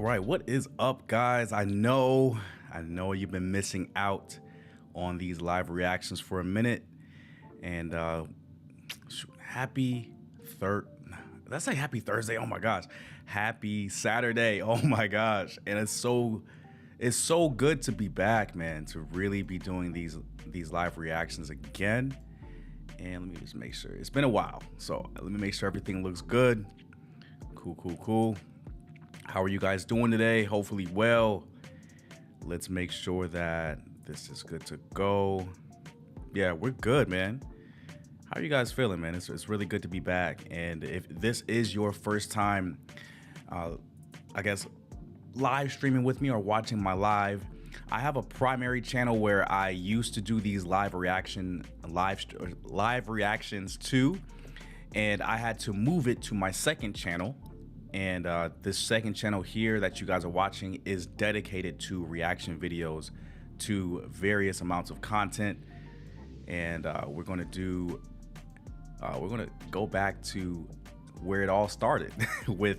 right, what is up, guys? I know you've been missing out on these live reactions for a minute, and happy third. Let's say happy Thursday. Oh my gosh, happy Saturday. Oh my gosh, and it's so good to be back, man. To really be doing these live reactions again. And let me just make sure. It's been a while, so let me make sure everything looks good. Cool. How are you guys doing today? Hopefully well. Let's make sure that this is good to go. Yeah, we're good, man. How are you guys feeling, man? It's really good to be back. And if this is your first time, I guess, live streaming with me or watching my live, I have a primary channel where I used to do these live reactions to, and I had to move it to my second channel. And this second channel here that you guys are watching is dedicated to reaction videos to various amounts of content. And we're gonna go back to where it all started with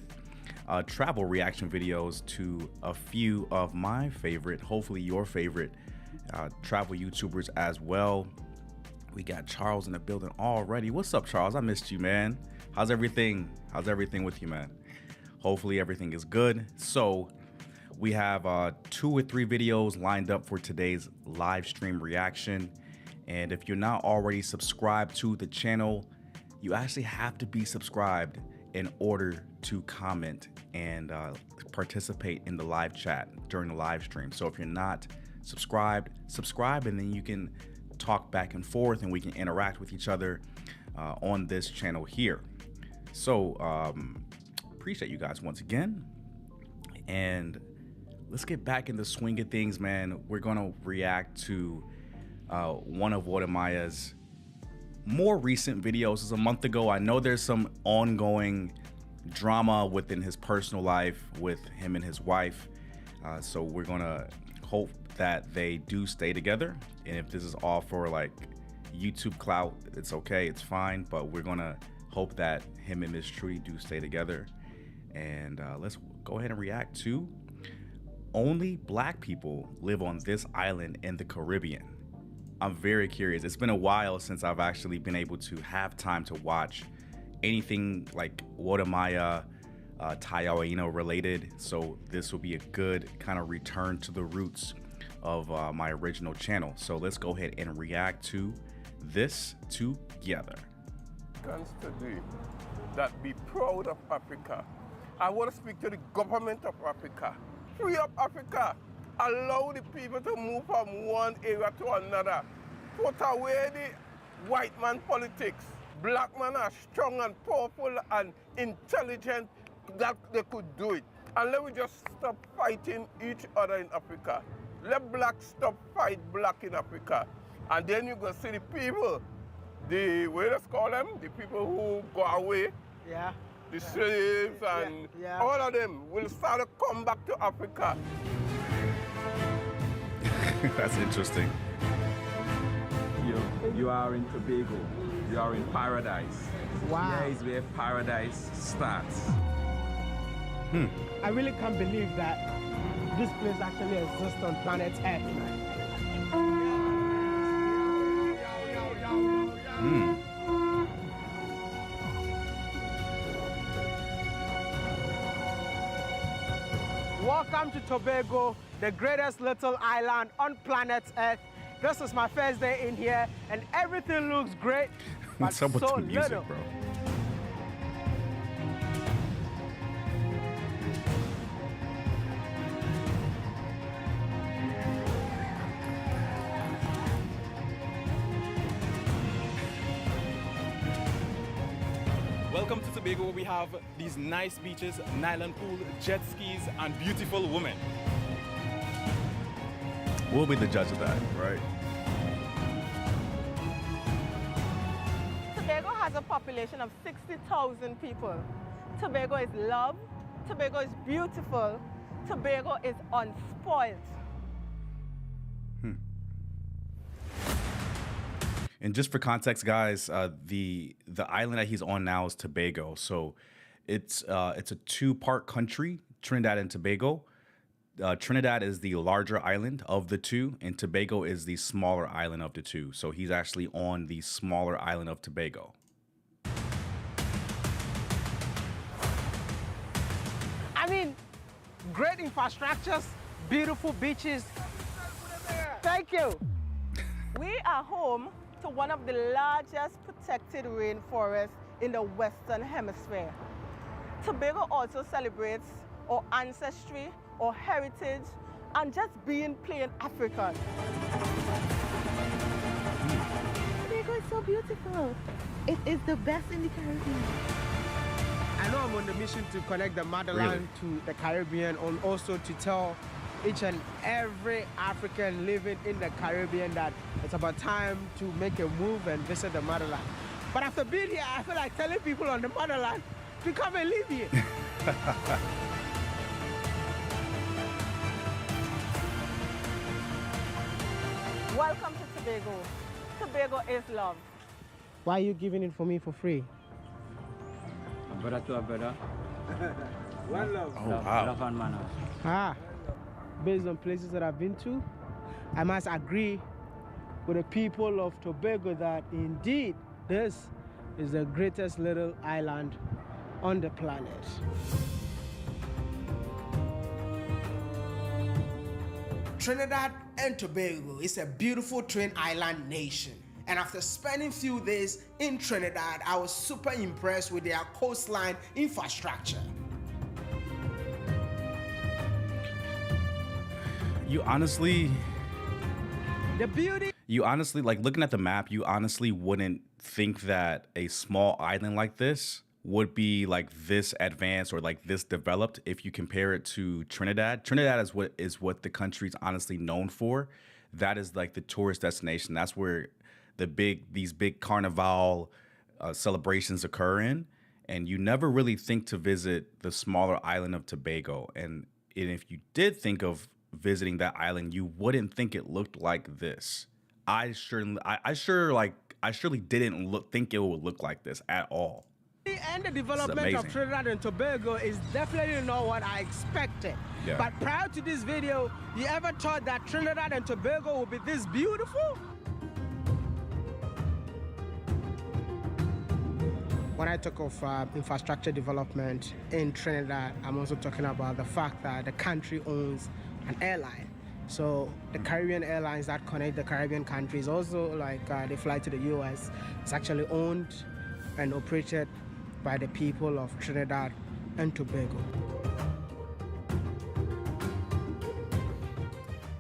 travel reaction videos to a few of my favorite, hopefully your favorite, travel YouTubers as well. We got Charles in the building already. What's up, Charles? I missed you, man. How's everything with you, man? Hopefully everything is good. So we have 2 or 3 videos lined up for today's live stream reaction. And if you're not already subscribed to the channel, you actually have to be subscribed in order to comment and participate in the live chat during the live stream. So if you're not subscribe, and then you can talk back and forth and we can interact with each other on this channel here. So appreciate you guys once again, and let's get back in the swing of things, man. We're gonna react to one of Wode Maya's more recent videos. It's a month ago. I know there's some ongoing drama within his personal life with him and his wife, so we're gonna hope that they do stay together. And if this is all for like YouTube clout, it's okay, it's fine, but we're gonna hope that him and Miss Trudy do stay together. And let's go ahead and react to Only Black People Live on This Island in the Caribbean. I'm very curious. It's been a while since I've actually been able to have time to watch anything like Wode Maya, Tayo Aina related. So this will be a good kind of return to the roots of my original channel. So let's go ahead and react to this together. Today, that be proud of Africa. I want to speak to the government of Africa. Free up Africa. Allow the people to move from one area to another. Put away the white man politics. Black men are strong and powerful and intelligent that they could do it. And let me just stop fighting each other in Africa. Let black stop fight black in Africa. And then you're going to see the people, the, what let's call them? The people who go away. Yeah. The slaves and all of them will start to come back to Africa. That's interesting. You are in Tobago. You are in paradise. Wow. Here is where paradise starts. I really can't believe that this place actually exists on planet Earth. Welcome to Tobago, the greatest little island on planet Earth. This is my first day in here, and everything looks great, but What's up with so the music, little. bro? Welcome to Tobago, where we have these nice beaches, nylon pool, jet skis, and beautiful women. We'll be the judge of that, right? Tobago has a population of 60,000 people. Tobago is loved. Tobago is beautiful. Tobago is unspoiled. And just for context, guys, the island that he's on now is Tobago. So it's a 2-part country, Trinidad and Tobago. Trinidad is the larger island of the two, and Tobago is the smaller island of the two. So he's actually on the smaller island of Tobago. I mean, great infrastructures, beautiful beaches. Thank you. We are home to one of the largest protected rainforests in the Western Hemisphere. Tobago also celebrates our ancestry, our heritage, and just being plain African. Tobago is so beautiful. It is the best in the Caribbean. I know I'm on the mission to connect the motherland to the Caribbean, and also to tell each and every African living in the Caribbean that it's about time to make a move and visit the motherland. But after being here, I feel like telling people on the motherland to come and live here. Welcome to Tobago. Tobago is love. Why are you giving it for me for free? A brother to a brother. One love. Oh, wow. Love and manners. Ah, based on places that I've been to, I must agree with the people of Tobago that indeed this is the greatest little island on the planet. Trinidad and Tobago is a beautiful twin island nation. And after spending few days in Trinidad, I was super impressed with their coastline infrastructure. You honestly, like looking at the map, you honestly wouldn't think that a small island like this would be like this advanced or like this developed if you compare it to Trinidad. Trinidad is what the country's honestly known for. That is like the tourist destination. That's where these big carnival celebrations occur in. And you never really think to visit the smaller island of Tobago. And if you did think of visiting that island, you wouldn't think it looked like this. I surely didn't think it would look like this at all. And the development of Trinidad and Tobago is definitely not what I expected. Yeah. But prior to this video, you ever thought that Trinidad and Tobago would be this beautiful? When I talk of infrastructure development in Trinidad, I'm also talking about the fact that the country owns an airline. So the Caribbean airlines that connect the Caribbean countries, also like they fly to the US, it's actually owned and operated by the people of Trinidad and Tobago.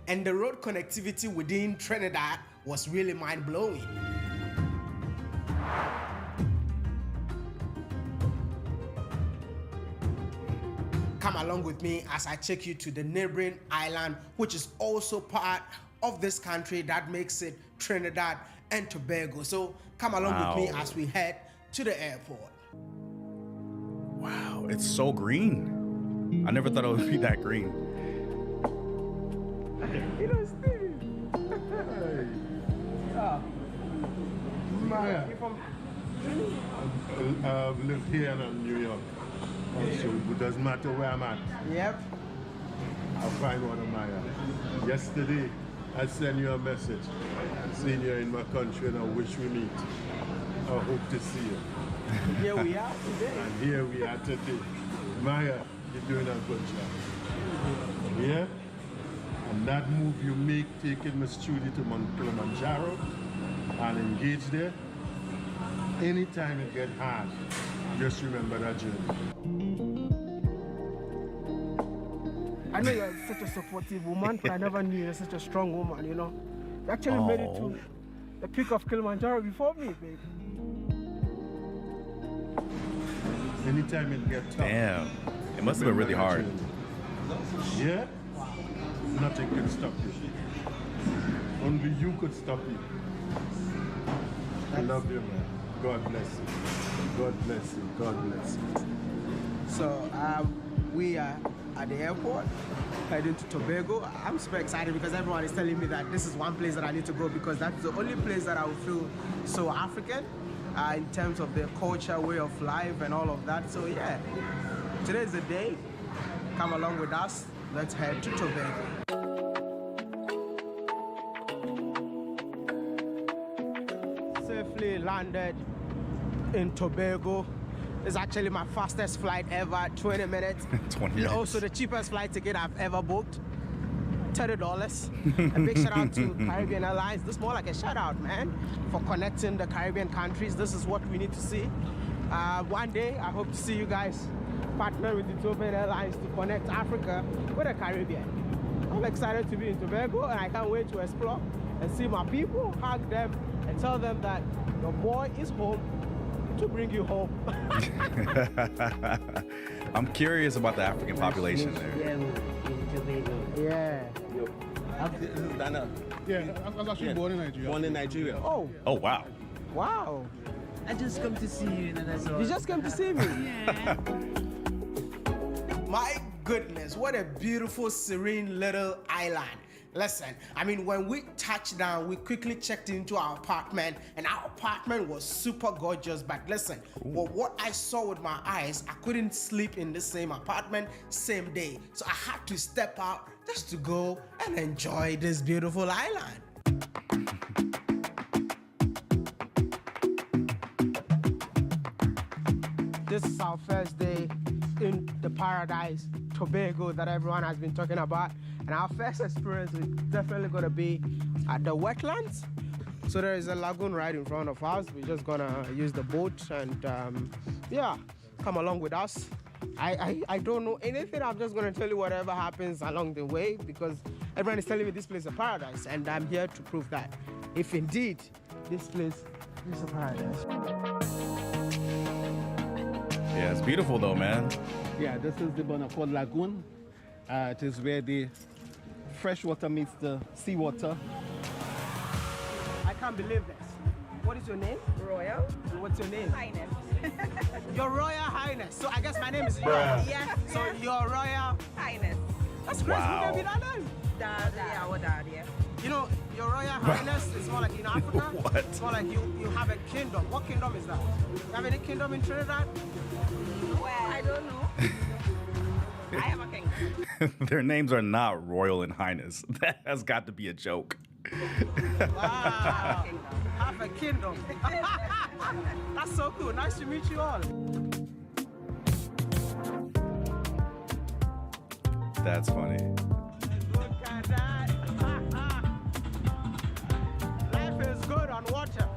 And the road connectivity within Trinidad was really mind-blowing. Come along with me as I take you to the neighboring island, which is also part of this country that makes it Trinidad and Tobago. So come along with me as we head to the airport. Wow, it's so green. I never thought it would be that green. You know, Steve. Maya. I've lived here in New York. So it doesn't matter where I'm at. Yep. I'll find one of Maya. Yesterday, I sent you a message saying you're in my country and I wish we meet. I hope to see you. Here we are today. And here we are today. Maya, you're doing a good job. Yeah? And that move you make, taking Miss Judy to Mount Kilimanjaro and engage there, anytime it gets hard, just remember that journey. I know you're such a supportive woman, but I never knew you're such a strong woman, you know. You actually made it to the peak of Kilimanjaro before me, baby. Anytime it gets tough. Damn. It must have been really hard. Yeah? Nothing can stop you. Only you could stop you. I love you, man. God bless you. God bless you. God bless you. So we are at the airport, heading to Tobago. I'm super excited because everyone is telling me that this is one place that I need to go because that's the only place that I will feel so African in terms of their culture, way of life, and all of that. So yeah, today is the day. come along with us. Let's head to Tobago. Safely landed in Tobago. It's actually my fastest flight ever, 20 minutes. 20 minutes. Also the cheapest flight ticket I've ever booked, $30. A big shout out to Caribbean Airlines. This is more like a shout out, man, for connecting the Caribbean countries. This is what we need to see. One day, I hope to see you guys partner with Ethiopian Airlines to connect Africa with the Caribbean. I'm excited to be in Tobago and I can't wait to explore and see my people, hug them, and tell them that your boy is home to bring you home. I'm curious about the African population there. Yeah. This is Dana. Yeah, I was actually born in Nigeria. Born in Nigeria. Oh, Oh, wow. wow. I just come to see you, and that's all. You just came to see me? Yeah. My goodness, what a beautiful, serene little island. Listen, I mean, when we touched down, we quickly checked into our apartment, and our apartment was super gorgeous. But listen, well, what I saw with my eyes, I couldn't sleep in the same apartment same day. So I had to step out just to go and enjoy this beautiful island. This is our first day in the paradise, Tobago, that everyone has been talking about. And our first experience is definitely gonna be at the wetlands. So there is a lagoon right in front of us. We're just gonna use the boat and yeah, come along with us. I don't know anything. I'm just gonna tell you whatever happens along the way because everyone is telling me this place is a paradise, and I'm here to prove that if indeed this place is a paradise. Yeah, it's beautiful though, man. Yeah, this is the Bonaccord Lagoon. It is where the fresh water meets the seawater. I can't believe this. What is your name? Royal What's your name? Highness. Your Royal Highness. So I guess my name is Your. Yes. So Your Royal. Highness. That's crazy. Wow. Who gave you that name? Daddy, our daddy. You know, Your Royal Highness is more like in Africa. What? It's more like you have a kingdom. What kingdom is that? You have any kingdom in Trinidad? Well, I don't know. I am a king. Their names are not Royal and Highness. That has got to be a joke. Wow. Half a kingdom. That's so cool. Nice to meet you all. That's funny. Look at that. Life is good on water.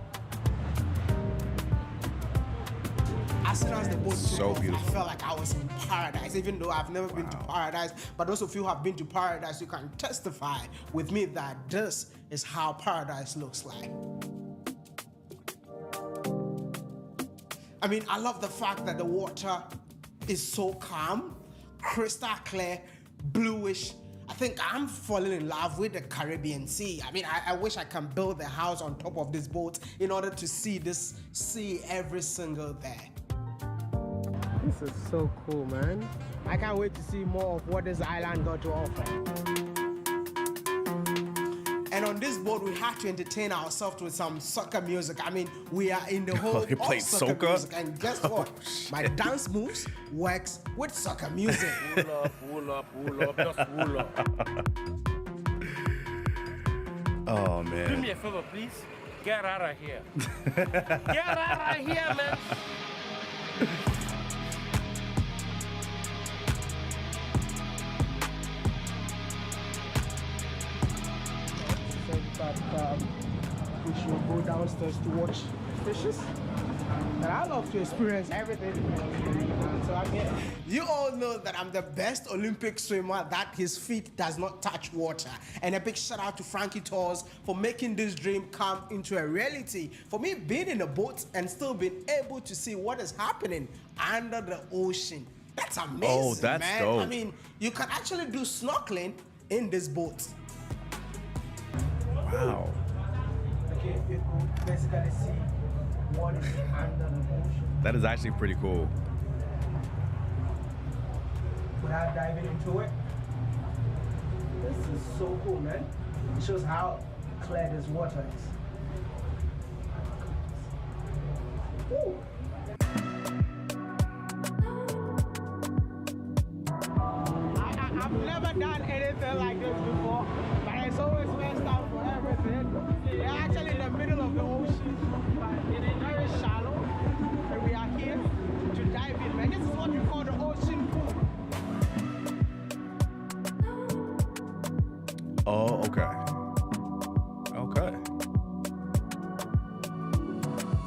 As soon as the boat So took off, beautiful. I felt like I was in paradise, even though I've never been to paradise. But those of you who have been to paradise, you can testify with me that this is how paradise looks like. I mean, I love the fact that the water is so calm, crystal clear, bluish. I think I'm falling in love with the Caribbean Sea. I mean, I wish I can build a house on top of this boat in order to see this sea every single day. This is so cool, man. I can't wait to see more of what this island got to offer. And on this boat, we had to entertain ourselves with some soca music. I mean, we are in the whole They played soca? music. And guess what? My dance moves works with soca music. Wool up, just wool up. Oh, Do man. me a favor, please. Get out of here. Get out of here, man. Said that we should go downstairs to watch fishes. And I love to experience everything. So I'm here. You all know that I'm the best Olympic swimmer that his feet does not touch water. And a big shout out to Frankie Tours for making this dream come into a reality. For me, being in a boat and still being able to see what is happening under the ocean. That's amazing, Oh, that's man. dope. I mean, you can actually do snorkeling in this boat. Wow. Okay, you could basically see what is under the ocean That is actually pretty cool. without diving into it. This is so cool, man. It shows how clear this water is. Woo. felt like this before, but it's always messed up for everything. We're actually in the middle of the ocean, but it is very shallow, and we are here to dive in. Man, this is what we call the ocean pool. Oh, okay. Okay.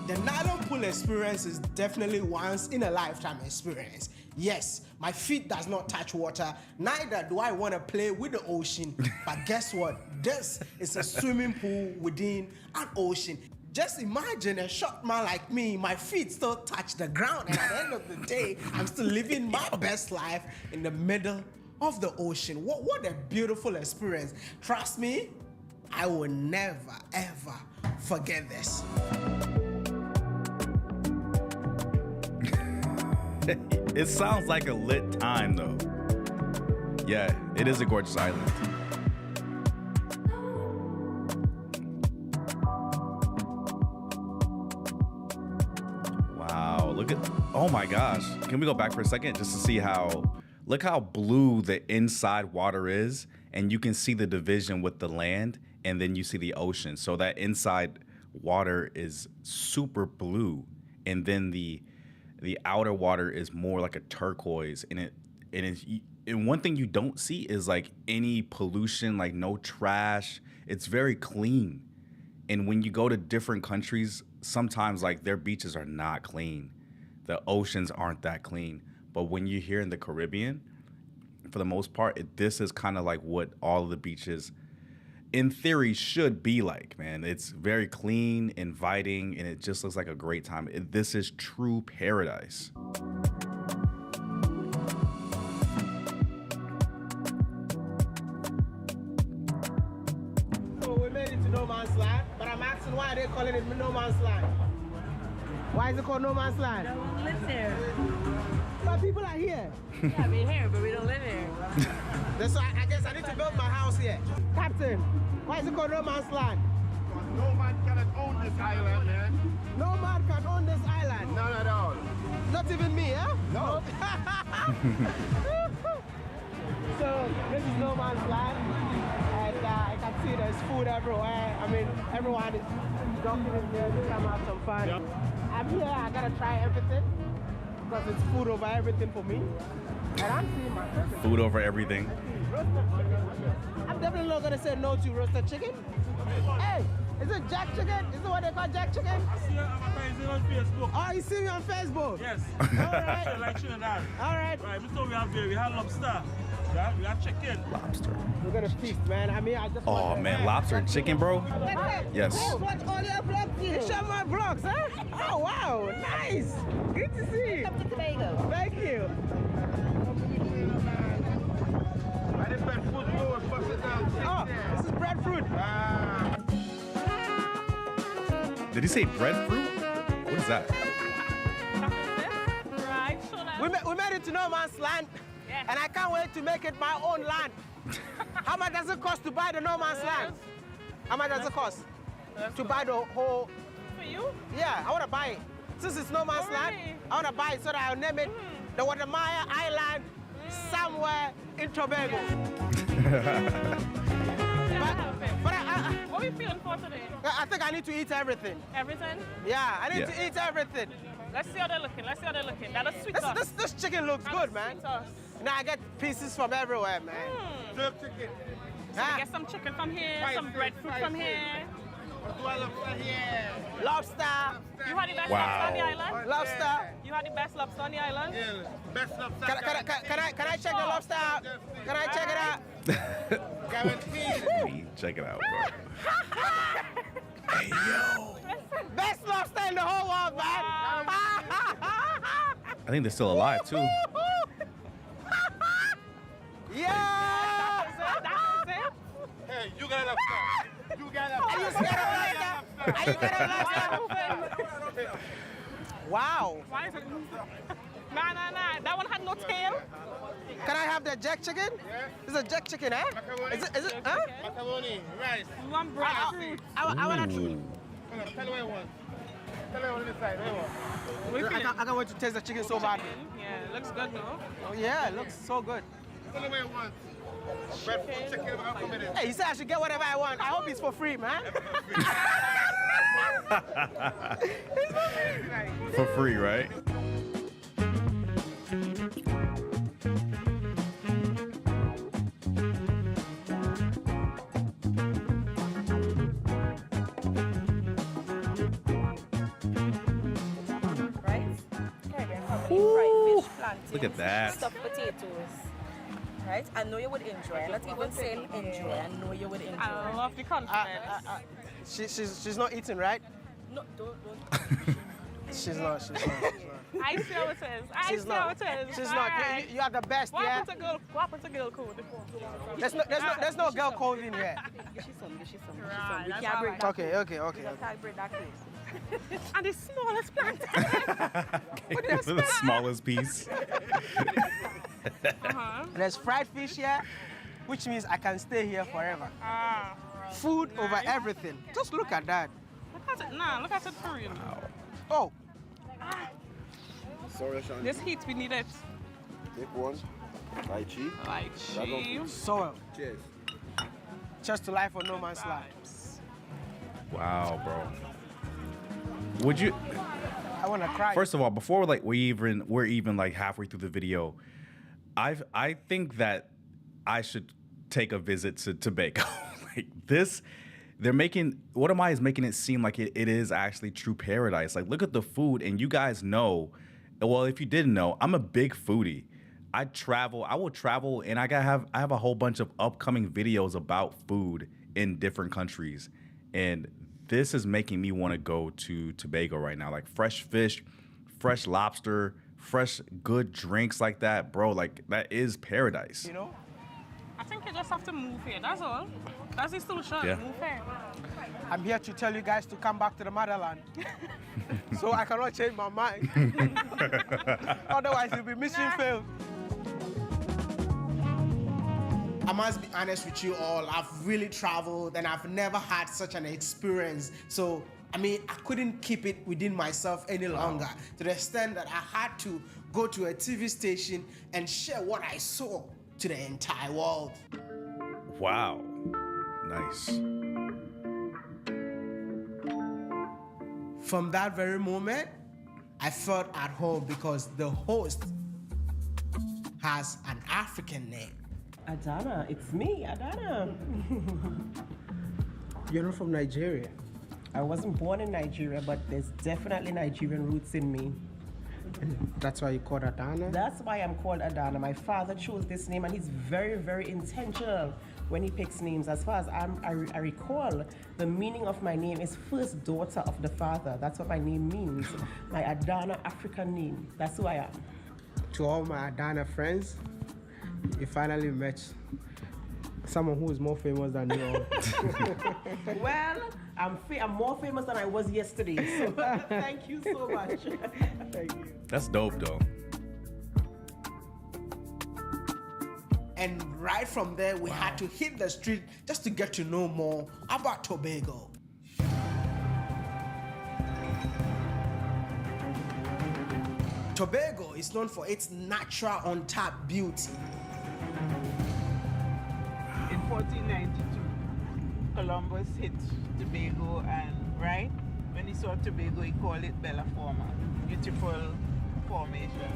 The nylon pool experience is definitely once in a lifetime experience. Yes, my feet does not touch water, neither do I want to play with the ocean. But guess what? This is a swimming pool within an ocean. Just imagine a short man like me, my feet still touch the ground, and at the end of the day, I'm still living my best life in the middle of the ocean. What a beautiful experience. Trust me, I will never ever forget this. It sounds like a lit time though. Yeah, it is a gorgeous island. Wow, look at, oh my gosh. Can we go back for a second just to see look how blue the inside water is, and you can see the division with the land, and then you see the ocean. So that inside water is super blue, and then the outer water is more like a turquoise, and one thing you don't see is like any pollution, like no trash. It's very clean. And when you go to different countries, sometimes like their beaches are not clean. The oceans aren't that clean. But when you're here in the Caribbean, for the most part, this is kind of like what all of the beaches in theory should be like, man. It's very clean, inviting, and it just looks like a great time. This is true paradise. So we made it to No Man's Land, but I'm asking why they're calling it No Man's Land. Why is it called No Man's Land? No one lives there. But people are here. Yeah, we're here, but we don't live here. That's why I guess I need to build my house here. Captain, why is it called No Man's Land? No man cannot own this island, man. No man can own this island. None at all. Not even me, huh? No. So this is No Man's Land, and I can see there's food everywhere. I mean, everyone is jumping in there to come have some fun. Yep. I'm here, I gotta try everything, because it's food over everything for me. And I'm seeing my favorite. Food over everything. Roasted chicken. I'm definitely not gonna say no to roasted chicken. Hey, is it jack chicken? Is it what they call jack chicken? I see you advertising on Facebook. Oh, you see me on Facebook? Yes. All right. Like Trinidad. All right. Right, so we have here, we have lobster. We have chicken. Lobster. We're gonna feast, man. I mean, I just Oh man, lobster and chicken, bro. Yes. Watch all your vlogs here. Show my vlogs, huh? Oh wow, nice. Good to see you. Welcome to Tobago. Thank you. Oh, this is breadfruit. Did he say breadfruit? What is that? We made it to No Man's Land, and I can't wait to make it my own land. How much does it cost to buy the No Man's Land? How much does it cost to buy the whole? For you? Yeah, I want to buy it. Since it's No Man's Land, I want to buy it so that I'll name it the Watermaya Island somewhere in Tobago. But what are you feeling for today? I think I need to eat everything. Everything? Yeah, I need to eat everything. Let's see how they're looking. Let's see how they're looking. That is sweet This chicken looks good, man. Now I get pieces from everywhere, man. Jerk chicken. So we get some chicken from here, some breadfruit from here. Lobster. You had the best lobster on the island? Lobster. You had the best lobster on the island? Yeah, best lobster. Can I check the lobster out? Can I check it out? Guaranteed. Check it out, bro. Hey, yo. Best lobster in the whole world, man. I think they're still alive, too. Yeah. That's it. Hey, you got a lobster. You got a Are you scared of lobster? Are you scared of lobster? Wow. Why is it? Nah. That one had no tail. Can I have the jack chicken? Yeah. This is a jack chicken, eh? Macaroni. Is it, huh? Macaroni, rice. You want breadfruit? I want to. Hold on, tell me what you want. Tell me what you decide. What you want? I can't wait to taste the chicken so bad. Yeah, it looks good though. Oh, yeah, it looks so good. Tell me what you want. Hey, you said I should get whatever I want. I hope it's for free, man. It's for free. For free, right? Look at that. Stuffed potatoes. Right? I know you would enjoy. Not even saying enjoy. I know you would enjoy. I love the confidence. She's not eating, right? No, don't. She's not. I see how it is. She's not. She's not. You are the best, What yeah? happened to girl code? There's no girl code in here. Get you some. Right, We that's can't all break right. that. Okay. We can't break that case. And the smallest plant. The smallest piece. There's fried fish here, which means I can stay here forever. Food over everything. Just look at that. Look at it. Nah, look at it for real. Oh, Sorry, Sean. This heat, we need it. Take one. Like cheap. Like cheese. soil. Cheers. Just to life or no man's life. Wow, bro. Would you? I want to cry. First of all, before we're even like halfway through the video, I think that I should take a visit to Tobago. Like this, they're making is making it seem like it is actually true paradise. Like look at the food, and you guys know. Well, if you didn't know, I'm a big foodie. I will travel, and I have a whole bunch of upcoming videos about food in different countries, and this is making me want to go to Tobago right now. Like fresh fish, fresh lobster, fresh good drinks like that, bro. Like that is paradise. You know? I think you just have to move here. That's all. That's the solution. Yeah. Move here. I'm here to tell you guys to come back to the motherland. So I cannot change my mind. Otherwise, you'll be mission failed. I must be honest with you all. I've really traveled and I've never had such an experience. So, I mean, I couldn't keep it within myself any longer to the extent that I had to go to a TV station and share what I saw to the entire world. Wow. Nice. From that very moment, I felt at home because the host has an African name. Adana, it's me, Adana. You're not from Nigeria. I wasn't born in Nigeria, but there's definitely Nigerian roots in me. That's why you called Adana? That's why I'm called Adana. My father chose this name, and he's very, very intentional when he picks names. As far as I recall, the meaning of my name is first daughter of the father. That's what my name means. My Adana African name. That's who I am. To all my Adana friends, you finally met someone who is more famous than you all. Well, I'm more famous than I was yesterday. So thank you so much. Thank you. That's dope, though. And right from there, we had to hit the street just to get to know more about Tobago. Tobago is known for its natural untapped beauty. In 1492, Columbus hit Tobago, and right when he saw Tobago, he called it Bella Forma, beautiful formation.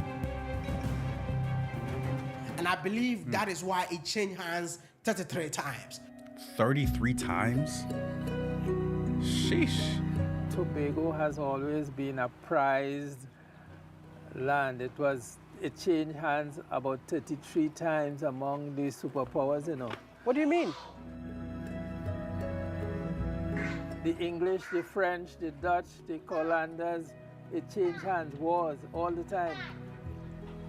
And I believe that is why it changed hands 33 times. 33 times? Sheesh. Tobago has always been a prized land. It changed hands about 33 times among the superpowers, you know. What do you mean? The English, the French, the Dutch, the Hollanders, it changed hands, wars all the time.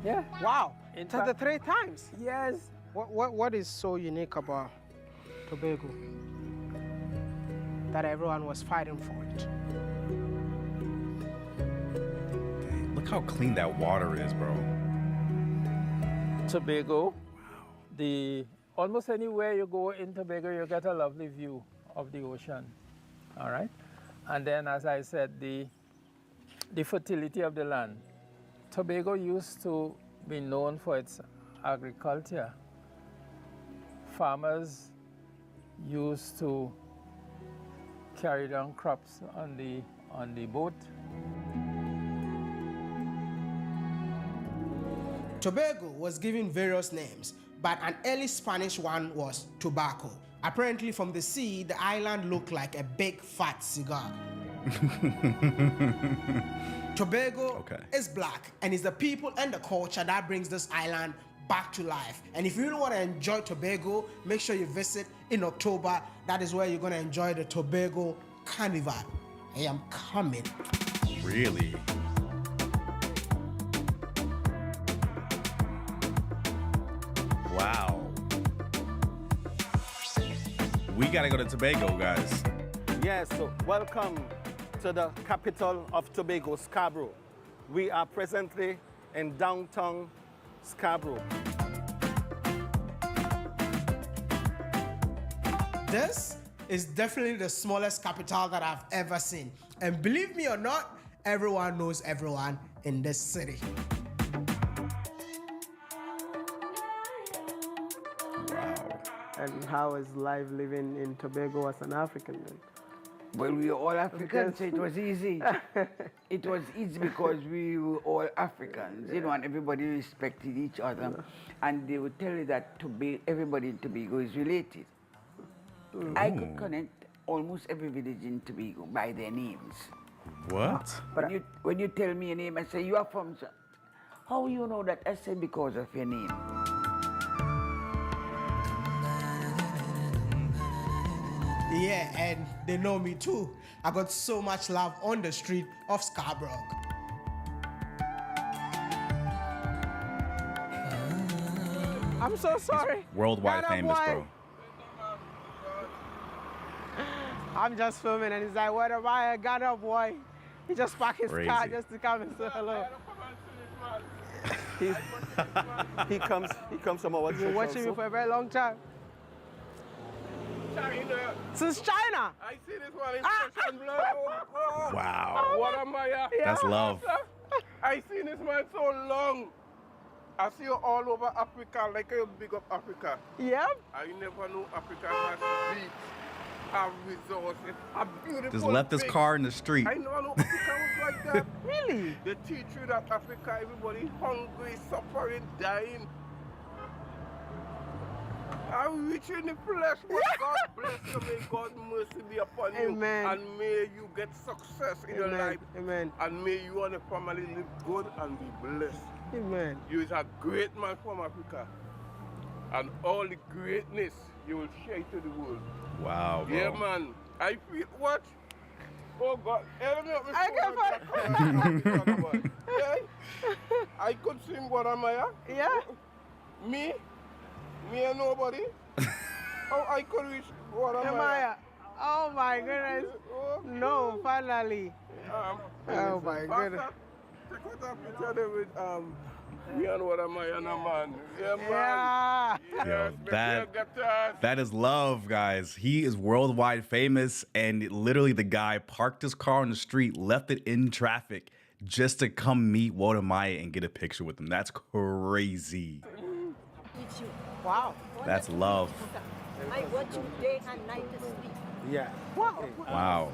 Yeah. Wow. 33 times? Yes. What is so unique about Tobago that everyone was fighting for it? Look how clean that water is, bro. Tobago, almost anywhere you go in Tobago, you get a lovely view of the ocean. All right? And then, as I said, the fertility of the land. Tobago used to be known for its agriculture. farmers used to carry down crops on the boat. Tobago was given various names, but an early Spanish one was tobacco. Apparently from the sea, the island looked like a big fat cigar. Tobago is black and it's the people and the culture that brings this island back to life. And if you really want to enjoy Tobago, make sure you visit in October. That is where you're going to enjoy the Tobago Carnival. I am coming. Really? Wow. We gotta go to Tobago, guys. Yes, so welcome to the capital of Tobago, Scarborough. We are presently in downtown Scarborough. This is definitely the smallest capital that I've ever seen. And believe me or not, everyone knows everyone in this city. And how is life living in Tobago as an African then? Well, we were all Africans, so it was easy. It was easy because we were all Africans, you know, and everybody respected each other. And they would tell you that everybody in Tobago is related. I could connect almost every village in Tobago by their names. What? When you tell me a name, I say, you are from... How you know that? I say, because of your name. Yeah, and they know me too. I got so much love on the street of Scarborough. I'm so sorry. Worldwide famous, bro. I'm just filming and he's like, what am I, a Ghana boy? He just parked his car just to come and say hello. He comes from our church. You've been watching me for a very long time. China. Since China? I see this one in flesh and blood. Oh, wow. What am I? That's love. I see this man so long. I see you all over Africa, like a big up Africa. Yep. I never knew Africa has beach, have resources, a beautiful Just left his car in the street. I never knew Africa was like that. Really? They teach you that Africa, everybody hungry, suffering, dying. I'm rich in the flesh, but God bless you. May God's mercy be upon you. Amen. And may you get success in your life. Amen. And may you and your family live good and be blessed. Amen. You is a great man from Africa. And all the greatness you will share to the world. Wow, bro. Yeah, man. I feel what? Oh, God. I could sing what am I? Yeah. Me and nobody. Oh, I could reach what am I? Oh my goodness. No, finally. Oh my goodness. Take out a picture there with me and what am I and a man. Yeah, man. Yo, that is love, guys. He is worldwide famous, and literally the guy parked his car on the street, left it in traffic just to come meet Wodamaya and get a picture with him. That's crazy. Wow. That's love. I watch you day and night to sleep. Yeah. Wow. Wow.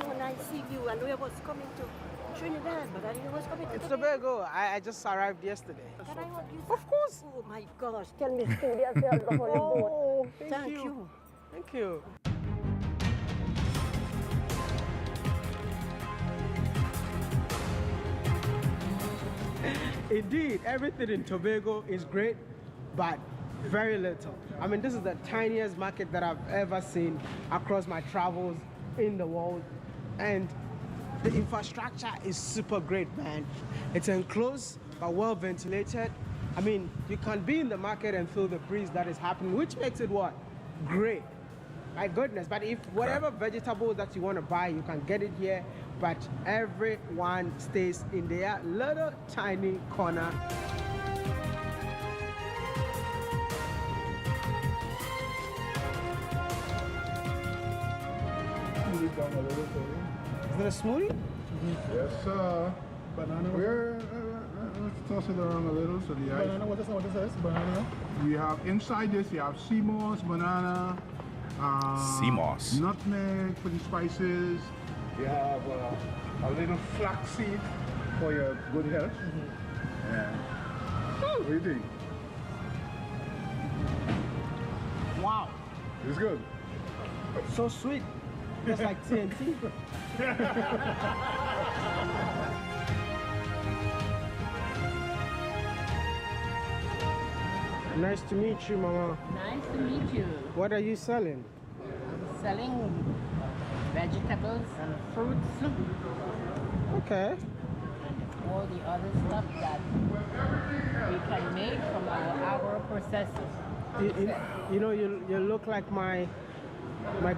So when I see you, I knew I was coming to Trinidad, but I didn't know I was coming to It's Tobago. I just arrived yesterday. Can I hug you? Of course. Oh my gosh. Tell me story as well. The whole boat. Oh, Thank you. Thank you. Indeed, everything in Tobago is great, but very little. I mean, this is the tiniest market that I've ever seen across my travels in the world. And the infrastructure is super great, man. It's enclosed, but well ventilated. I mean, you can be in the market and feel the breeze that is happening, which makes it what? Great. My goodness. But if whatever vegetables that you want to buy, you can get it here. But everyone stays in their little tiny corner. Is that a smoothie? Yes, sir. Banana. Where? let's toss it around a little so the ice. Banana, what is this? Banana? We have inside this, you have sea moss, banana, sea moss, nutmeg for the spices. You have a little flaxseed for your good health. Yeah. What do you think? Wow. It's good. So sweet. Just like TNT. Nice to meet you, Mama. Nice to meet you. What are you selling? I'm selling vegetables and fruits. Okay. And all the other stuff that we can make from our agro-processing. You know, you look like my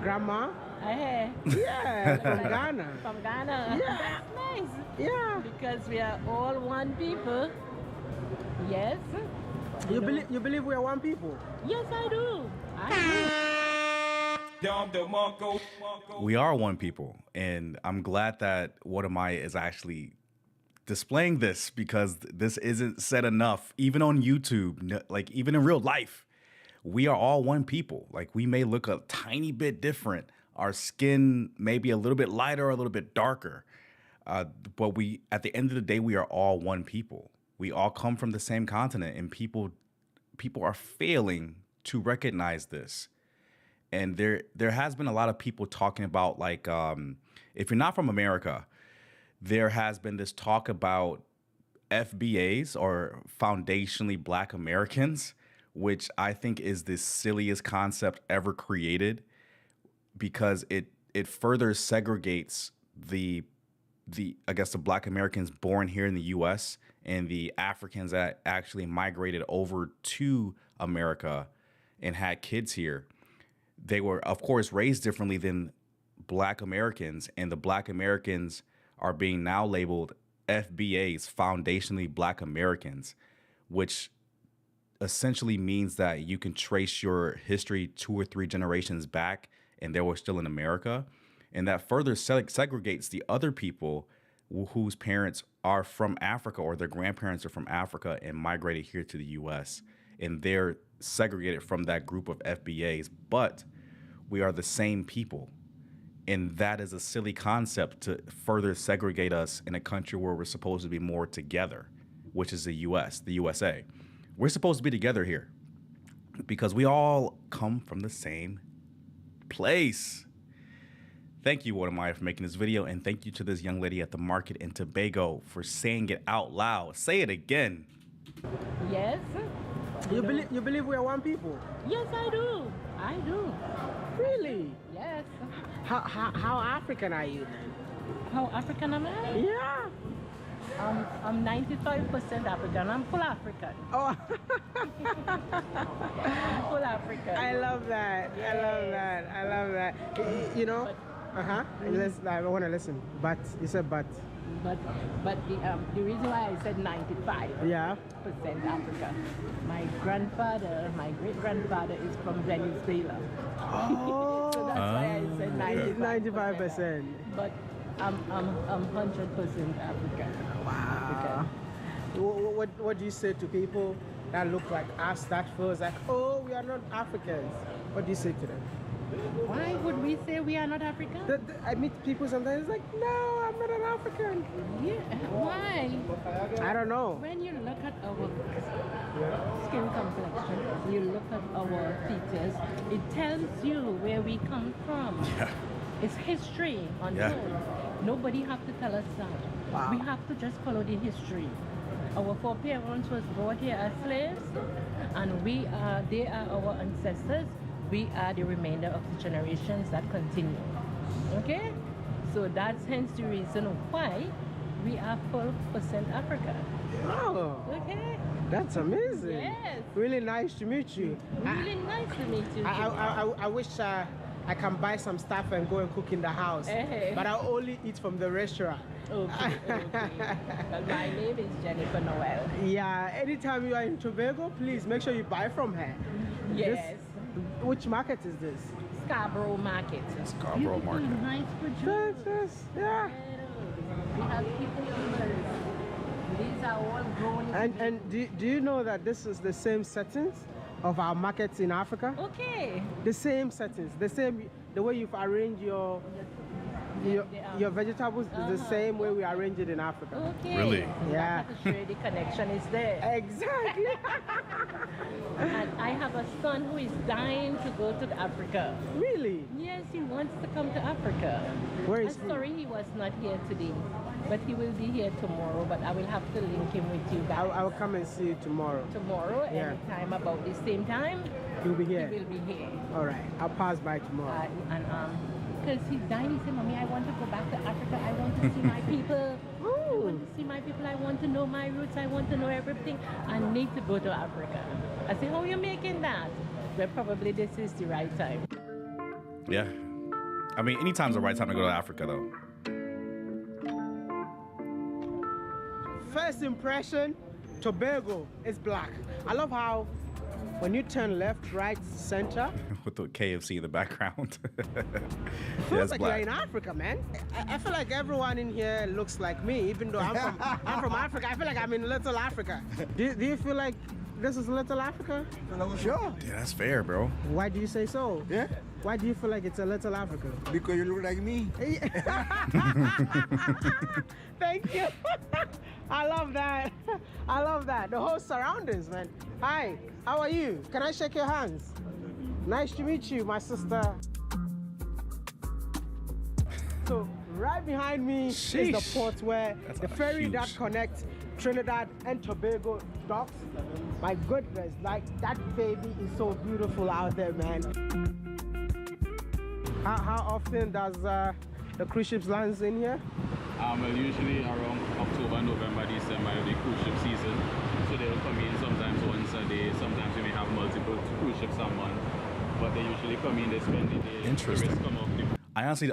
grandma. Hey. Yeah, from Ghana. From Ghana. Yeah. That's nice. Yeah. Because we are all one people. Yes. You believe we are one people? Yes, I do. We are one people, and I'm glad that Wodamaya is actually displaying this, because this isn't said enough, even on YouTube, like even in real life. We are all one people. Like, we may look a tiny bit different. Our skin may be a little bit lighter or a little bit darker. But we, at the end of the day, we are all one people. We all come from the same continent, and people are failing to recognize this. And there has been a lot of people talking about, like, if you're not from America, there has been this talk about FBAs, or foundationally Black Americans, which I think is the silliest concept ever created, because it further segregates the I guess the Black Americans born here in the U.S. and the Africans that actually migrated over to America and had kids here. They were, of course, raised differently than Black Americans, and the Black Americans are being now labeled FBAs, foundationally Black Americans, which essentially means that you can trace your history 2 or 3 generations back and they were still in America. And that further segregates the other people whose parents are from Africa, or their grandparents are from Africa and migrated here to the U.S. And they're segregated from that group of FBAs. But we are the same people. And that is a silly concept to further segregate us in a country where we're supposed to be more together, which is the U.S., the USA. We're supposed to be together here because we all come from the same place. Thank you, Wodamaya, for making this video, and thank you to this young lady at the market in Tobago for saying it out loud. Say it again. Yes. You believe we are one people? Yes, I do. I do. Really? Yes. How African are you then? How African am I? Yeah. I'm 95% African. I'm full African. Oh. I'm full African. I love that. Yes. I love that. I love that. You know. I want to listen. But you said but. But the reason why I said 95. Yeah. % Africa. My grandfather, my great grandfather, is from Venezuela. Oh. So that's why I said 95%. But I'm 100% African. Wow. What do you say to people that look like us, that feels like, oh, we are not Africans? What do you say to them? Why would we say we are not African? I meet people sometimes like, no, I'm not an African. Yeah, why? I don't know. When you look at our skin complexion, you look at our features, it tells you where we come from. Yeah. It's history untold. Yeah. Nobody have to tell us that. Wow. We have to just follow the history. Our foreparents was brought here as slaves, and they are our ancestors. We are the remainder of the generations that continue. Okay? So that's hence the reason why we are 4% African. Oh. Okay? That's amazing. Yes. Really nice to meet you. Really nice to meet you. I wish I can buy some stuff and go and cook in the house. Hey. But I'll only eat from the restaurant. Okay. But my name is Jennifer Noel. Yeah, anytime you are in Tobago, please make sure you buy from her. Yes. Which market is this? Scarborough Market. Scarborough Market. Nice produce. Yes, yeah. We have people These are all grown. And do you know that this is the same settings of our markets in Africa? Okay. The same settings, the way you've arranged your vegetables is the same way we arrange it in Africa. Okay. Really? Yeah. To show you the connection is there. Exactly. And I have a son who is dying to go to Africa. Really? Yes, he wants to come to Africa. Where is I'm sorry he was not here today, but he will be here tomorrow. But I will have to link him with you guys. I will come and see you tomorrow. Tomorrow, Yeah. anytime about the same time. You'll be here? He will be here. All right. I'll pass by tomorrow. Because he's dying, he said, Mommy, I want to go back to Africa. I want to see my people. I want to see my people. I want to know my roots. I want to know everything. I need to go to Africa. I said, how are you making that? Well, probably this is the right time. Yeah. I mean, anytime's the right time to go to Africa, though. First impression, Tobago is black. I love how when you turn left, right, center, With the KFC in the background. feels like you're in Africa, man. I feel like everyone in here looks like me, even though I'm from Africa. I feel like I'm in Little Africa. Do you feel like this is Little Africa? Sure. Yeah, that's fair, bro. Why do you say so? Yeah. Why do you feel like it's a Little Africa? Because you look like me. Thank you. I love that. I love that. The whole surroundings, man. Hi, how are you? Can I shake your hands? Nice to meet you, my sister. So right behind me is the Sheesh. port where That's the ferry huge. that connects Trinidad and Tobago docks. My goodness, like that baby is so beautiful out there, man. How often does the cruise ships lands in here? Well, usually around October, November, December, the cruise ship season. So they'll come in sometimes once a day. Sometimes we may have multiple cruise ships a month. But they usually come in, they spend the day. Interesting. Tourists come off the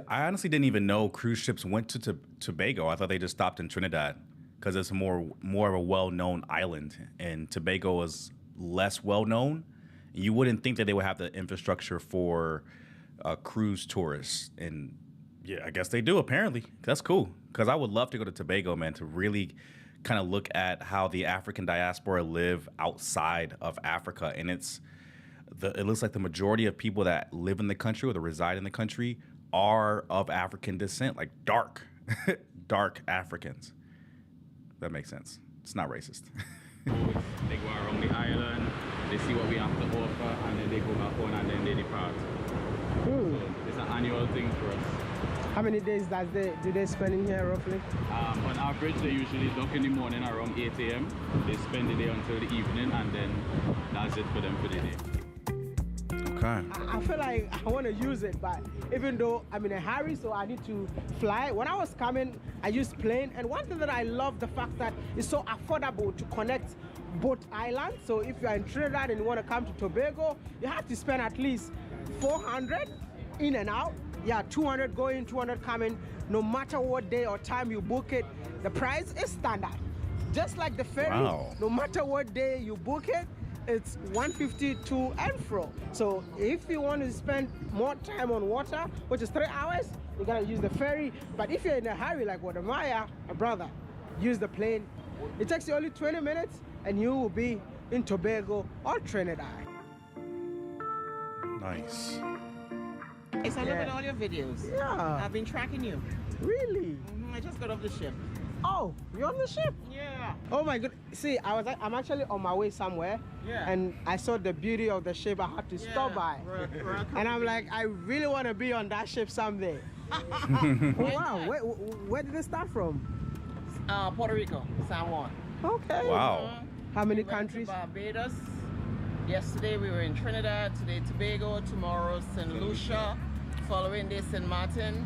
I honestly didn't even know cruise ships went to Tobago. I thought they just stopped in Trinidad because it's more of a well-known island, and Tobago is less well-known. You wouldn't think that they would have the infrastructure for cruise tourists, and yeah, I guess they do. Apparently, that's cool because I would love to go to Tobago, man, to really kind of look at how the African diaspora live outside of Africa, and it looks like the majority of people that live in the country or that reside in the country are of African descent, like dark Africans. That makes sense. It's not racist. They go around the island, they see what we have to offer, and then they go back home and then they depart. So it's an annual thing for us. How many days do they spend in here roughly? On average, they usually dock in the morning around 8 a.m. They spend the day until the evening, and then that's it for them for the day. Okay. I feel like I want to use it, but even though I'm in a hurry, so I need to fly. When I was coming, I used plane, and one thing that I love the fact that it's so affordable to connect both islands. So if you're in Trinidad and you want to come to Tobago, you have to spend at least 400 in and out. Yeah, 200 going, 200 coming. No matter what day or time you book it, the price is standard. Just like the ferry, Wow. no matter what day you book it, it's 150 to and fro. So if you want to spend more time on water, which is 3 hours, you gotta use the ferry. But if you're in a hurry like Wadamaya, my brother, use the plane. It takes you only 20 minutes and you will be in Tobago or Trinidad. Nice. Yes, I look at all your videos. Yeah. I've been tracking you. Really? I just got off the ship. Oh, you're on the ship? Yeah. Oh my god. See, I'm actually on my way somewhere. Yeah. And I saw the beauty of the ship. I had to stop by. And I'm like, I really want to be on that ship someday. Wow. Where did it start from? Puerto Rico, San Juan. Okay. Wow. How many We went countries? to Barbados. Yesterday we were in Trinidad, today Tobago, tomorrow St. Lucia, following day St. Martin,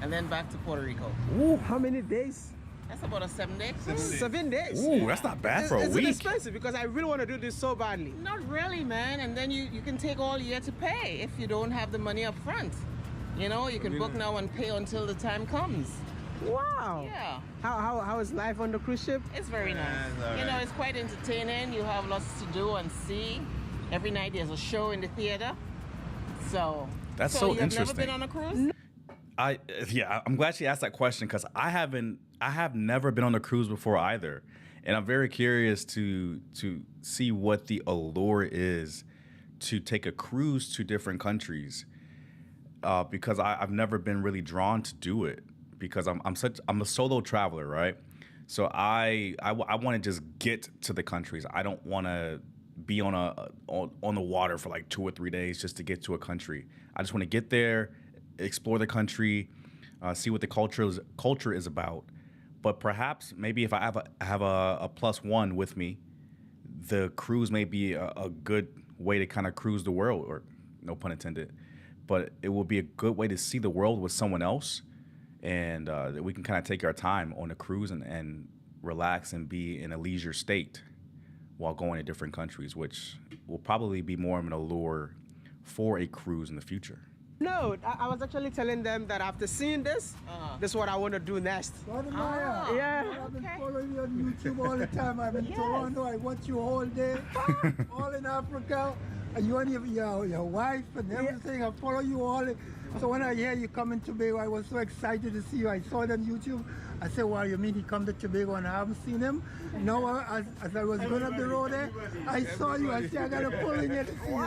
and then back to Puerto Rico. Ooh, how many days? That's about a 7 day. 7 days. Ooh, that's not bad for a Is week. it expensive? Because I really want to do this so badly. Not really, man. And then you can take all year to pay if you don't have the money up front. You know, you can book now and pay until the time comes. Wow. Yeah. How is life on the cruise ship? It's very nice. You know, it's quite entertaining. You have lots to do and see. Every night there's a show in the theater. So That's so you've never interesting. been on a cruise? I'm glad she asked that question because I I have never been on a cruise before either, and I'm very curious to see what the allure is to take a cruise to different countries, because I've never been really drawn to do it because I'm a solo traveler, right? So I want to just get to the countries. I don't want to be on the water for like 2 or 3 days just to get to a country. I just want to get there, explore the country, see what the culture is about. But perhaps maybe if I have a plus one with me, the cruise may be a good way to kind of cruise the world, or no pun intended. But it will be a good way to see the world with someone else, and that we can kind of take our time on a cruise and relax and be in a leisure state while going to different countries, which will probably be more of an allure for a cruise in the future. No, I was actually telling them that after seeing this, this is what I want to do next. Yeah. I've been following you on YouTube all the time. I'm in Toronto. I watch you all day, all in Africa. And you and your wife and everything. I follow you all. So when I hear you coming to Tobago, I was so excited to see you. I saw it on YouTube. I said, well, you mean he come to Tobago and I haven't seen him? No, as I was going up the road there, I saw you. I said, I got to pull in here to see you.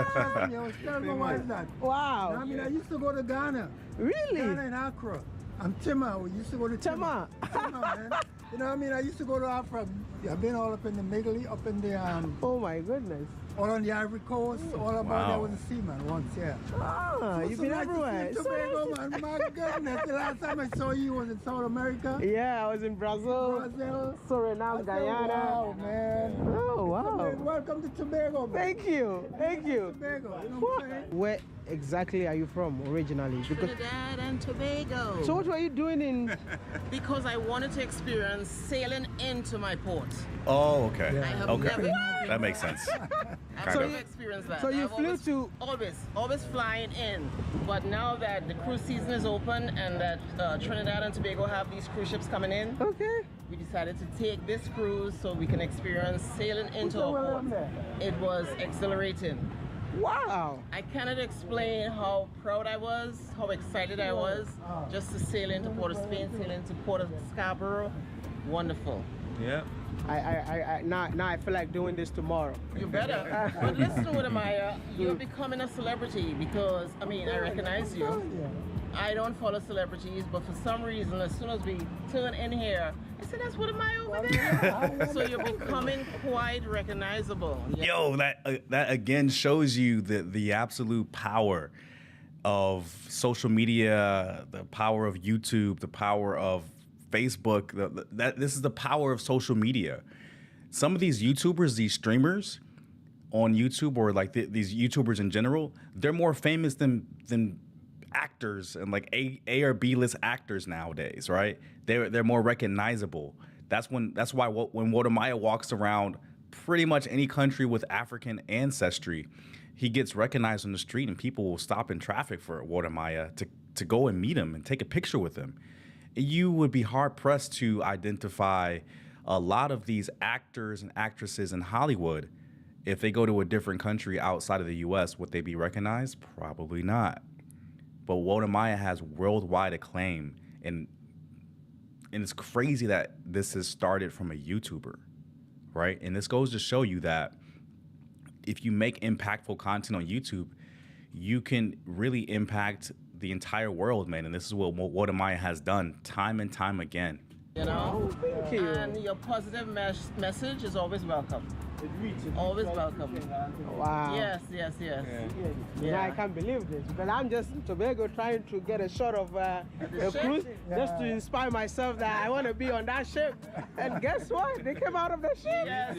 Trust me, I was telling my wife that. Wow. I mean, I used to go to Ghana. Really? Ghana and Accra. I'm Timma. We used to go to Timma. Timma, man. You know what I mean? I used to go to Africa. I've been all up in the Middle East, up in the... oh, my goodness. All on the Ivory Coast, all about there with the seaman once, yeah. Ah, you've been everywhere. Tobago, man. My goodness, the last time I saw you was in South America. Yeah, I was in Brazil. Suriname, Guyana. Wow, man. Oh, wow. Welcome to Tobago, man. Thank you. Thank you. Tobago, you know what I'm saying? Where exactly are you from originally? Trinidad and Tobago. So what were you doing in... Because I wanted to experience sailing into my port. Oh, okay. I have okay. never... That makes sense. I've never experienced that. So you flew to... Always flying in. But now that the cruise season is open and that Trinidad and Tobago have these cruise ships coming in, okay, we decided to take this cruise so we can experience sailing into our port. It was exhilarating. Wow! I cannot explain how proud I was, how excited I was just to sail into Port of Spain, sail into Port of Scarborough. Wonderful. Yeah. Now I feel like doing this tomorrow. You better. But listen, Wodamaya, you're becoming a celebrity because, I mean, I recognize you. I don't follow celebrities, but for some reason, as soon as we turn in here, I said, that's Wodamaya over there. So you're becoming quite recognizable. Yo, that again shows you the absolute power of social media, the power of YouTube, the power of Facebook. This is the power of social media. Some of these YouTubers, these streamers on YouTube, or like these YouTubers in general, they're more famous than actors and like A or B list actors nowadays, right? They're more recognizable. That's why when Wodamaya walks around pretty much any country with African ancestry, he gets recognized on the street and people will stop in traffic for Wodamaya to go and meet him and take a picture with him. You would be hard pressed to identify a lot of these actors and actresses in Hollywood. If they go to a different country outside of the US, would they be recognized? Probably not. But Wodamaya has worldwide acclaim, and it's crazy that this has started from a YouTuber, right? And this goes to show you that if you make impactful content on YouTube, you can really impact the entire world, man. And this is what Wodamaya has done time and time again. You know? Thank you. And your positive message is always welcome. Always welcome. Wow. Yes. Yeah, I can't believe this, because I'm just in Tobago trying to get a shot of a cruise just to inspire myself that I want to be on that ship. And guess what? They came out of the ship. Yes.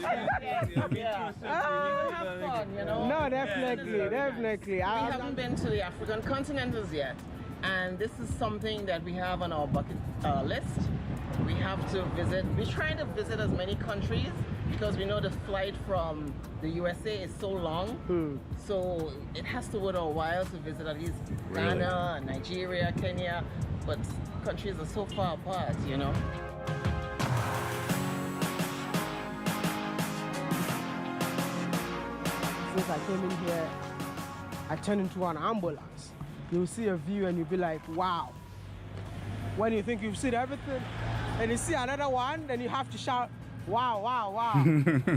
Yeah. Have fun, you know? No, definitely. We haven't been to the African continentals yet, and this is something that we have on our bucket list. We have to visit. We're trying to visit as many countries because we know the flight from the USA is so long. So it has to wait a while to visit at least Ghana, Nigeria, Kenya, but countries are so far apart, you know. Since I came in here, I turned into an ambulance. You'll see a view and you'll be like, wow. When you think you've seen everything, and you see another one, then you have to shout, wow, wow, wow.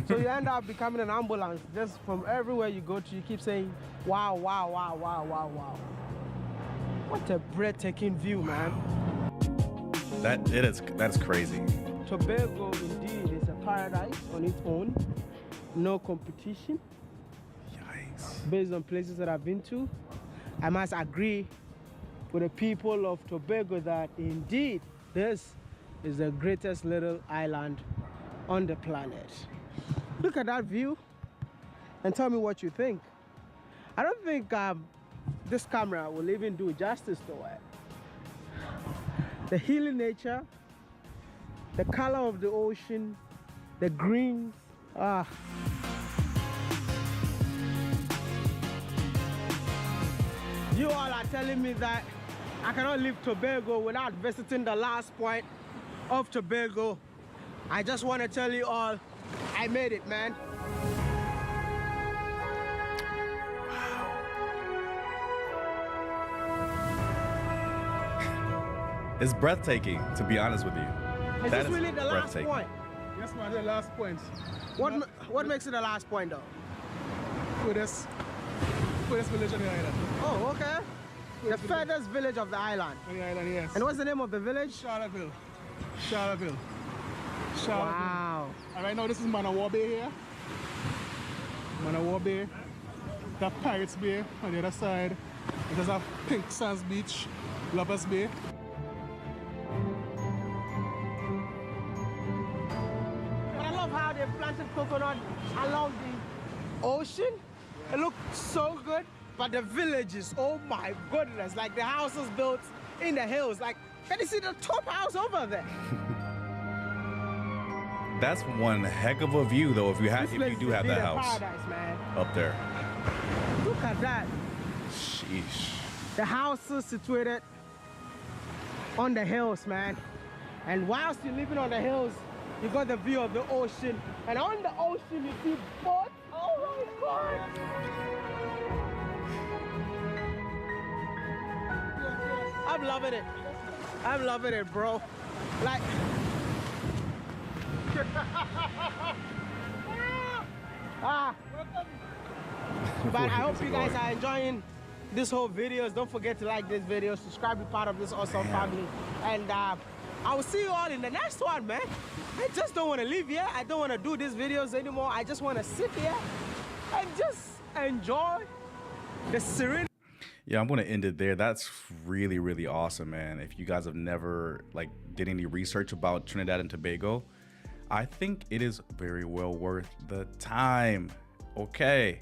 So you end up becoming an ambulance. Just from everywhere you go to, you keep saying, wow, wow, wow, wow, wow, wow. What a breathtaking view, man. That's crazy. Tobago indeed is a paradise on its own. No competition. Yikes. Based on places that I've been to, I must agree with the people of Tobago that indeed this is the greatest little island on the planet. Look at that view and tell me what you think. I don't think this camera will even do justice to it. The healing nature, the color of the ocean, the greens. You all are telling me that I cannot leave Tobago without visiting the last point of Tobago. I just want to tell you all, I made it, man. It's breathtaking, to be honest with you. Is this really the last point? Yes, man, the last point. What makes it the last point, though? Furthest village on the island. Oh, okay. The furthest village of the island. On the island, yes. And what's the name of the village? Charlotteville. Charlotteville. Wow. And right now, this is Manawa Bay here. Manawa Bay. The Pirates Bay on the other side. It has a Pink Sands Beach, Lovers Bay. But I love how they planted coconut along the ocean. It looks so good. But the villages, oh my goodness, like the houses built in the hills. Like, can you see the top house over there? That's one heck of a view, though. If you do have that house paradise, man. up there. Look at that. Sheesh. The house is situated on the hills, man. And whilst you're living on the hills, you got the view of the ocean. And on the ocean, you see boats. Oh my God. I'm loving it. I'm loving it, bro. Like, but I hope you guys are enjoying this whole videos. Don't forget to like this video, subscribe, be part of this awesome family, and I will see you all in the next one, man. I just don't want to leave here. I don't want to do these videos anymore. I just want to sit here and just enjoy the serenity. Yeah, I'm gonna end it there. That's really, really awesome, man. If you guys have never did any research about Trinidad and Tobago, I think it is very well worth the time. Okay.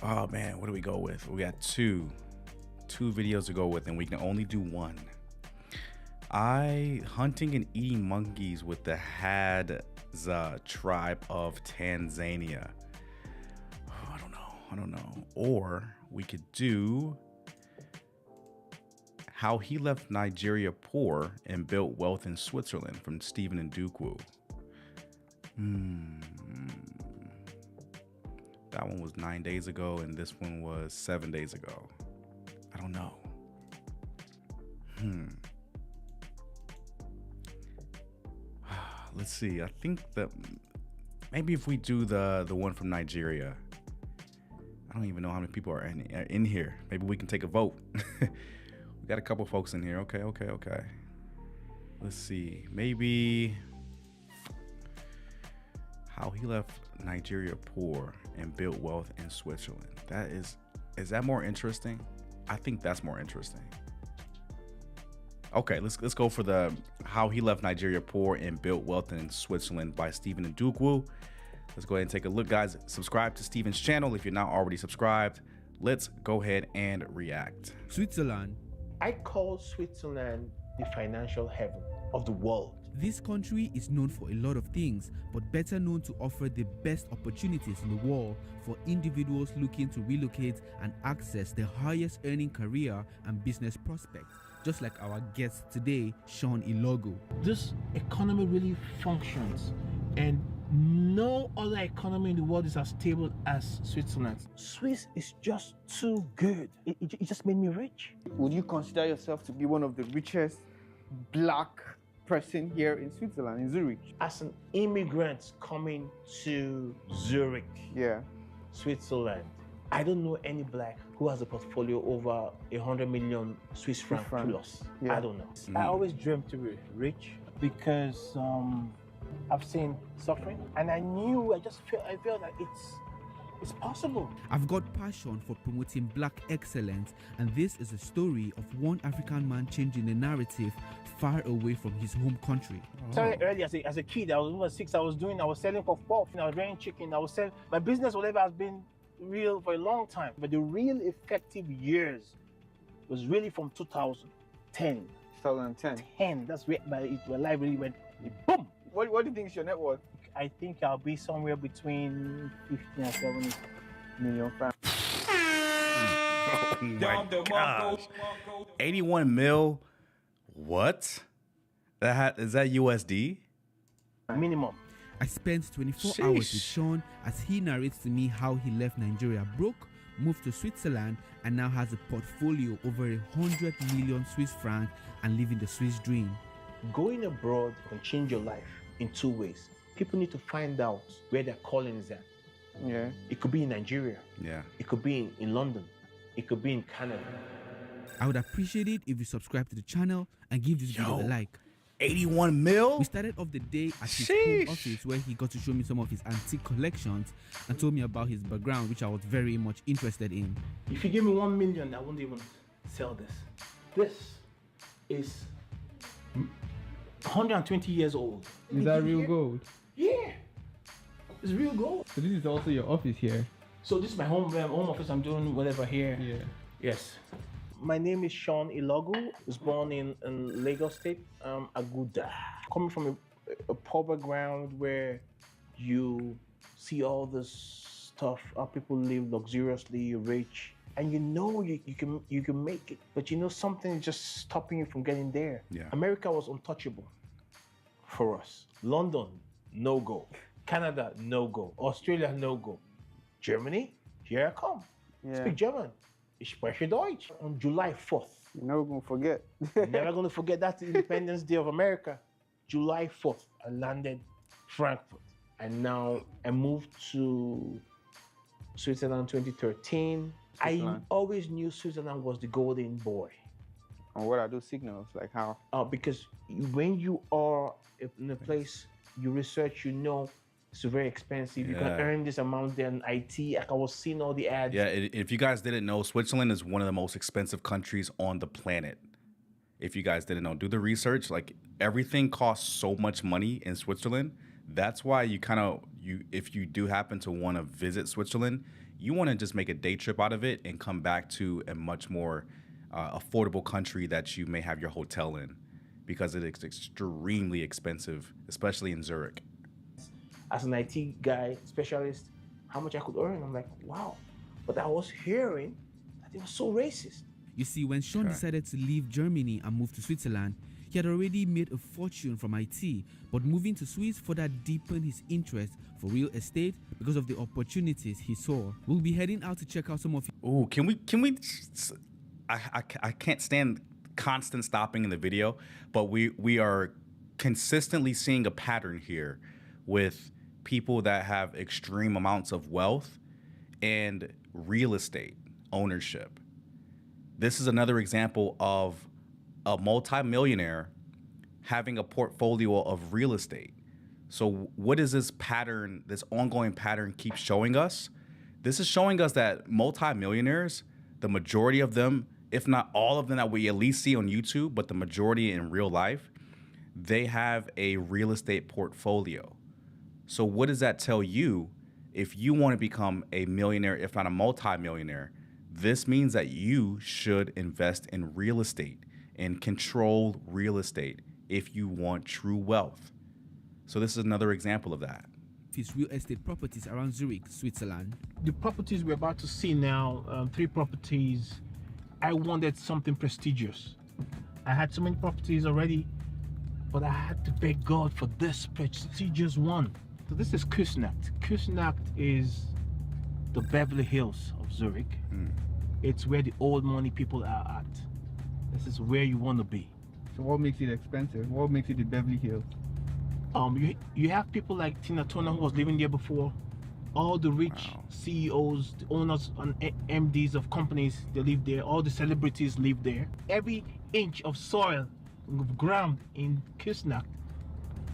Oh man, what do we go with? We got two videos to go with, and we can only do one. Hunting and eating monkeys with the Hadza tribe of Tanzania. Oh, I don't know. Or we could do How He Left Nigeria Poor and Built Wealth in Switzerland from Stephen Ndukwu. That one was 9 days ago, and this one was 7 days ago. I don't know. Let's see. I think that maybe if we do the one from Nigeria. I don't even know how many people are in here. Maybe we can take a vote. We got a couple folks in here. Okay. Let's see. Maybe How He Left Nigeria Poor and Built Wealth in Switzerland. Is that more interesting? I think that's more interesting. Okay, let's go for the How He Left Nigeria Poor and Built Wealth in Switzerland by Stephen Ndukwu. Let's go ahead and take a look, guys. Subscribe to Stephen's channel if you're not already subscribed. Let's go ahead and react. Switzerland. I call Switzerland the financial heaven of the world. This country is known for a lot of things, but better known to offer the best opportunities in the world for individuals looking to relocate and access the highest earning career and business prospects, just like our guest today, Sean Ilogo. This economy really functions, and no other economy in the world is as stable as Switzerland. Swiss is just too good. It just made me rich. Would you consider yourself to be one of the richest black pressing here in Switzerland, in Zurich. As an immigrant coming to Zurich, Switzerland, I don't know any black who has a portfolio over 100 million Swiss franc plus. I don't know. I always dreamt to be rich because I've seen suffering, and I felt that it's possible. I've got passion for promoting black excellence, and this is a story of one African man changing the narrative far away from his home country. Started early as a kid. I was over 6. I was selling puff-puff, I was rearing chicken. I was selling my business, whatever, has been real for a long time. But the real effective years was really from 2010. 2010. That's where my life really went boom. What do you think is your net worth? I think I'll be somewhere between 50 and 70 million francs. Oh my gosh. 81 mil? What? Is that USD? Minimum. I spent 24 hours with Sean as he narrates to me how he left Nigeria broke, moved to Switzerland, and now has a portfolio over 100 million Swiss francs and living the Swiss dream. Going abroad can change your life in two ways. People need to find out where their calling is at. Yeah. It could be in Nigeria. Yeah. It could be in London. It could be in Canada. I would appreciate it if you subscribe to the channel and give this video a like. 81 mil? We started off the day at his home office where he got to show me some of his antique collections and told me about his background, which I was very much interested in. If you give me 1 million, I won't even sell this. This is 120 years old. Is that real gold? Yeah, it's real gold. So this is also your office here? So this is my home office. I'm doing whatever here. Yeah. Yes. My name is Sean Ilogu. I was born in Lagos State, Aguda. Coming from a poor background where you see all this stuff, how people live luxuriously, rich, and you know you can make it, but you know something is just stopping you from getting there. Yeah. America was untouchable for us. London, no go. Canada, no go. Australia, no go. Germany, here I come. Speak German. Ich spreche Deutsch. On July 4th. You're never gonna forget. Never gonna forget that Independence Day of America. July 4th, I landed Frankfurt. And now I moved to Switzerland 2013. I always knew Switzerland was the golden boy. And what are those signals? Like how? Because when you are in a place, you research, you know, it's very expensive. You can earn this amount there in IT. I was seeing all the ads. Yeah, if you guys didn't know, Switzerland is one of the most expensive countries on the planet. If you guys didn't know, do the research. Like, everything costs so much money in Switzerland. That's why if you do happen to want to visit Switzerland, you want to just make a day trip out of it and come back to a much more affordable country that you may have your hotel in, because it is extremely expensive, especially in Zurich. As an IT guy, specialist, how much I could earn. I'm like, wow. But I was hearing that it was so racist. You see, when Sean decided to leave Germany and move to Switzerland, he had already made a fortune from IT, but moving to Swiss further deepened his interest for real estate because of the opportunities he saw. We'll be heading out to check out some of. Oh, can we? I can't stand constant stopping in the video, but we are consistently seeing a pattern here with people that have extreme amounts of wealth and real estate ownership. This is another example of a multimillionaire having a portfolio of real estate. So what is this pattern, this ongoing pattern keep showing us? This is showing us that multimillionaires, the majority of them, if not all of them that we at least see on YouTube, but the majority in real life, they have a real estate portfolio. So what does that tell you? If you want to become a millionaire, if not a multimillionaire, this means that you should invest in real estate and control real estate if you want true wealth. So this is another example of that. His real estate properties around Zurich, Switzerland. The properties we're about to see now, 3 properties, I wanted something prestigious. I had so many properties already, but I had to beg God for this prestigious one. So this is Küsnacht. Küsnacht is the Beverly Hills of Zurich. It's where the old money people are at. This is where you want to be. So what makes it expensive? What makes it the Beverly Hills? You have people like Tina Turner, who was living there before. All the rich CEOs, the owners and MDs of companies, they live there. All the celebrities live there. Every inch of soil, ground in Kisnak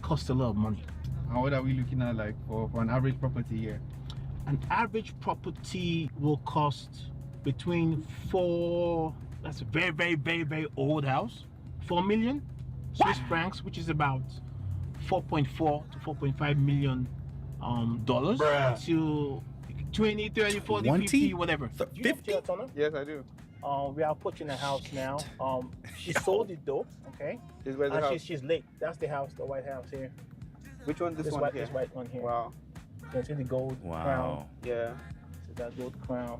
costs a lot of money. And what are we looking at like for an average property here? An average property will cost between that's a very, very, very, very old house, 4 million Swiss francs, which is about 4.4 to 4.5 million dollars, to 20, 30, 40, 50, whatever. 50? Yes, I do. We are approaching a house now. She sold it though, okay? This where's the house? She's late. That's the house, the White House here. Which one? This one white, here? This white one here. Wow. You can see the gold crown. Yeah. See that gold crown.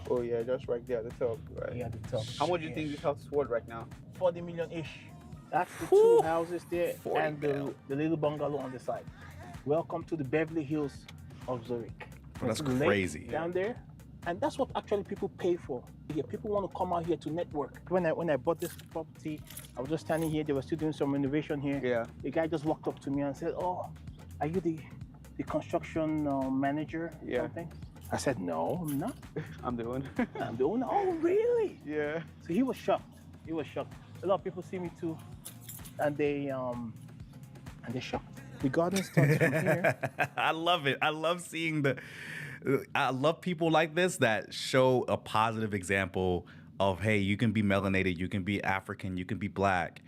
Oh yeah, just right there at the top. Right. Yeah, at the top. How much do you think this house is worth right now? 40 million-ish. That's the two houses there and the little bungalow on the side. Welcome to the Beverly Hills of Zurich. Oh, that's the lake crazy. down there. And that's what actually people pay for. Yeah, people want to come out here to network. When I bought this property, I was just standing here. They were still doing some renovation here. Yeah. The guy just walked up to me and said, "Oh, are you the construction manager or something?" I said, "No, I'm not. I'm the owner." I'm the owner. Oh, really? Yeah. So he was shocked. He was shocked. A lot of people see me too, and they're shocked. The garden starts from here. I love it. I love seeing I love people like this that show a positive example of, hey, you can be melanated, you can be African, you can be black,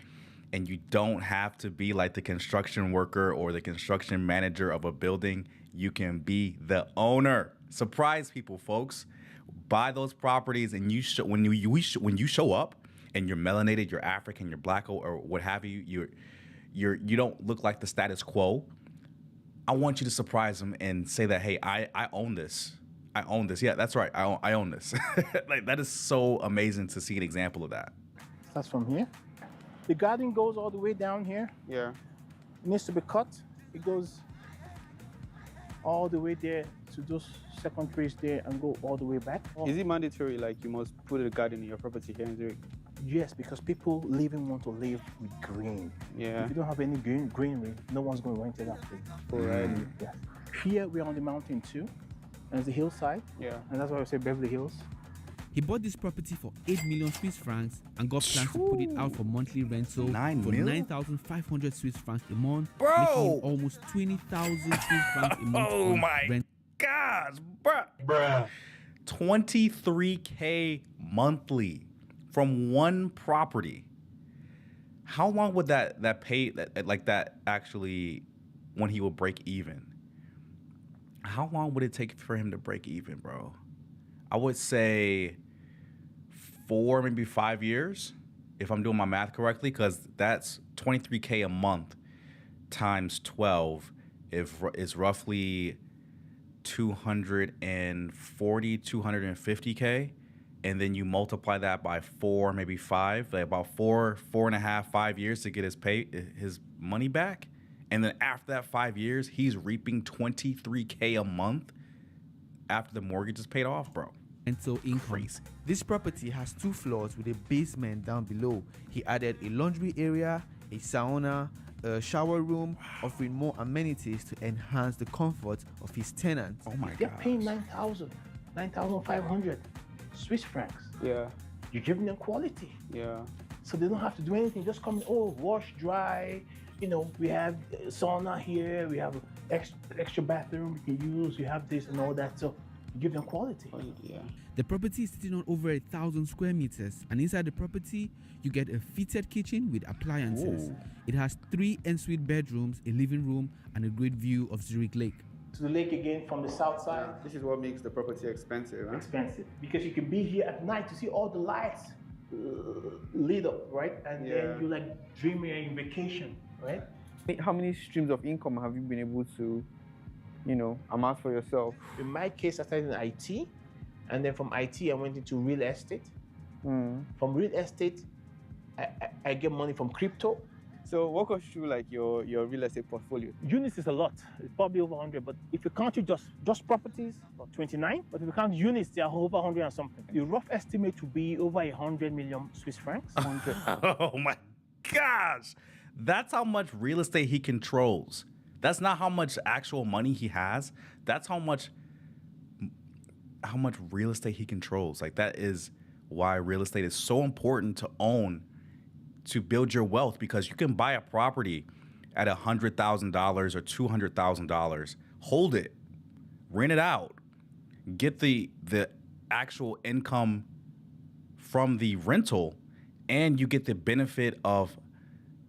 and you don't have to be like the construction worker or the construction manager of a building. You can be the owner. Surprise people, folks. Buy those properties, and when you show up and you're melanated, you're African, you're black, or what have you, you don't look like the status quo. I want you to surprise them and say that, hey, I own this. I own this. Yeah, that's right. I own this. Like, that is so amazing to see an example of that. Starts from here. The garden goes all the way down here. Yeah. It needs to be cut. It goes all the way there to those second trees there and go all the way back. Is it mandatory, like you must put a garden in your property here in Zurich? Yes, because people want to live with green. Yeah. If you don't have any greenery, no one's going to rent it out. Alright. Yes. Here we're on the mountain too, and it's the hillside. Yeah. And that's why we say Beverly Hills. He bought this property for 8 million Swiss francs and got plans to put it out for monthly rental for 9,500 Swiss francs a month, making almost 20,000 Swiss francs a month. Oh my gosh, bruh. 23K monthly from one property. How long would that pay that actually, when he will break even? How long would it take for him to break even, bro? I would say 4, maybe 5 years, if I'm doing my math correctly, because that's 23K a month times 12 is roughly 240, 250K. And then you multiply that by 4, maybe 5, like about 4.5, 5 years to get his money back. And then after that 5 years, he's reaping 23K a month after the mortgage is paid off, bro. Rental income. Crazy. This property has 2 floors with a basement down below. He added a laundry area, a sauna, a shower room, offering more amenities to enhance the comfort of his tenants. Oh my They're paying 9,500 Swiss francs. Yeah. You're giving them quality. Yeah. So they don't have to do anything. Just come, wash, dry. You know, we have sauna here. We have extra bathroom we can use. You have this and all that. So you give them quality. Yeah. The property is sitting on over 1,000 square meters, and inside the property, you get a fitted kitchen with appliances. Ooh. It has 3 ensuite bedrooms, a living room, and a great view of Zurich Lake. To the lake again from the south side. Yeah. This is what makes the property expensive, huh? Expensive. Because you can be here at night to see all the lights lit up, right? And then you like dreaming in vacation, right? How many streams of income have you been able to, amass for yourself? In my case, I started in IT, and then from IT, I went into real estate. From real estate, I get money from crypto. So walk us through like your real estate portfolio. Units is a lot. It's probably over 100, but if you count just properties, about 29. But if you count units, they are over 100 and something. The rough estimate would be over 100 million Swiss francs. 100. Oh my gosh. That's how much real estate he controls. That's not how much actual money he has. That's how much real estate he controls. Like, that is why real estate is so important to own, to build your wealth, because you can buy a property at $100,000 or $200,000, hold it, rent it out, get the actual income from the rental, and you get the benefit of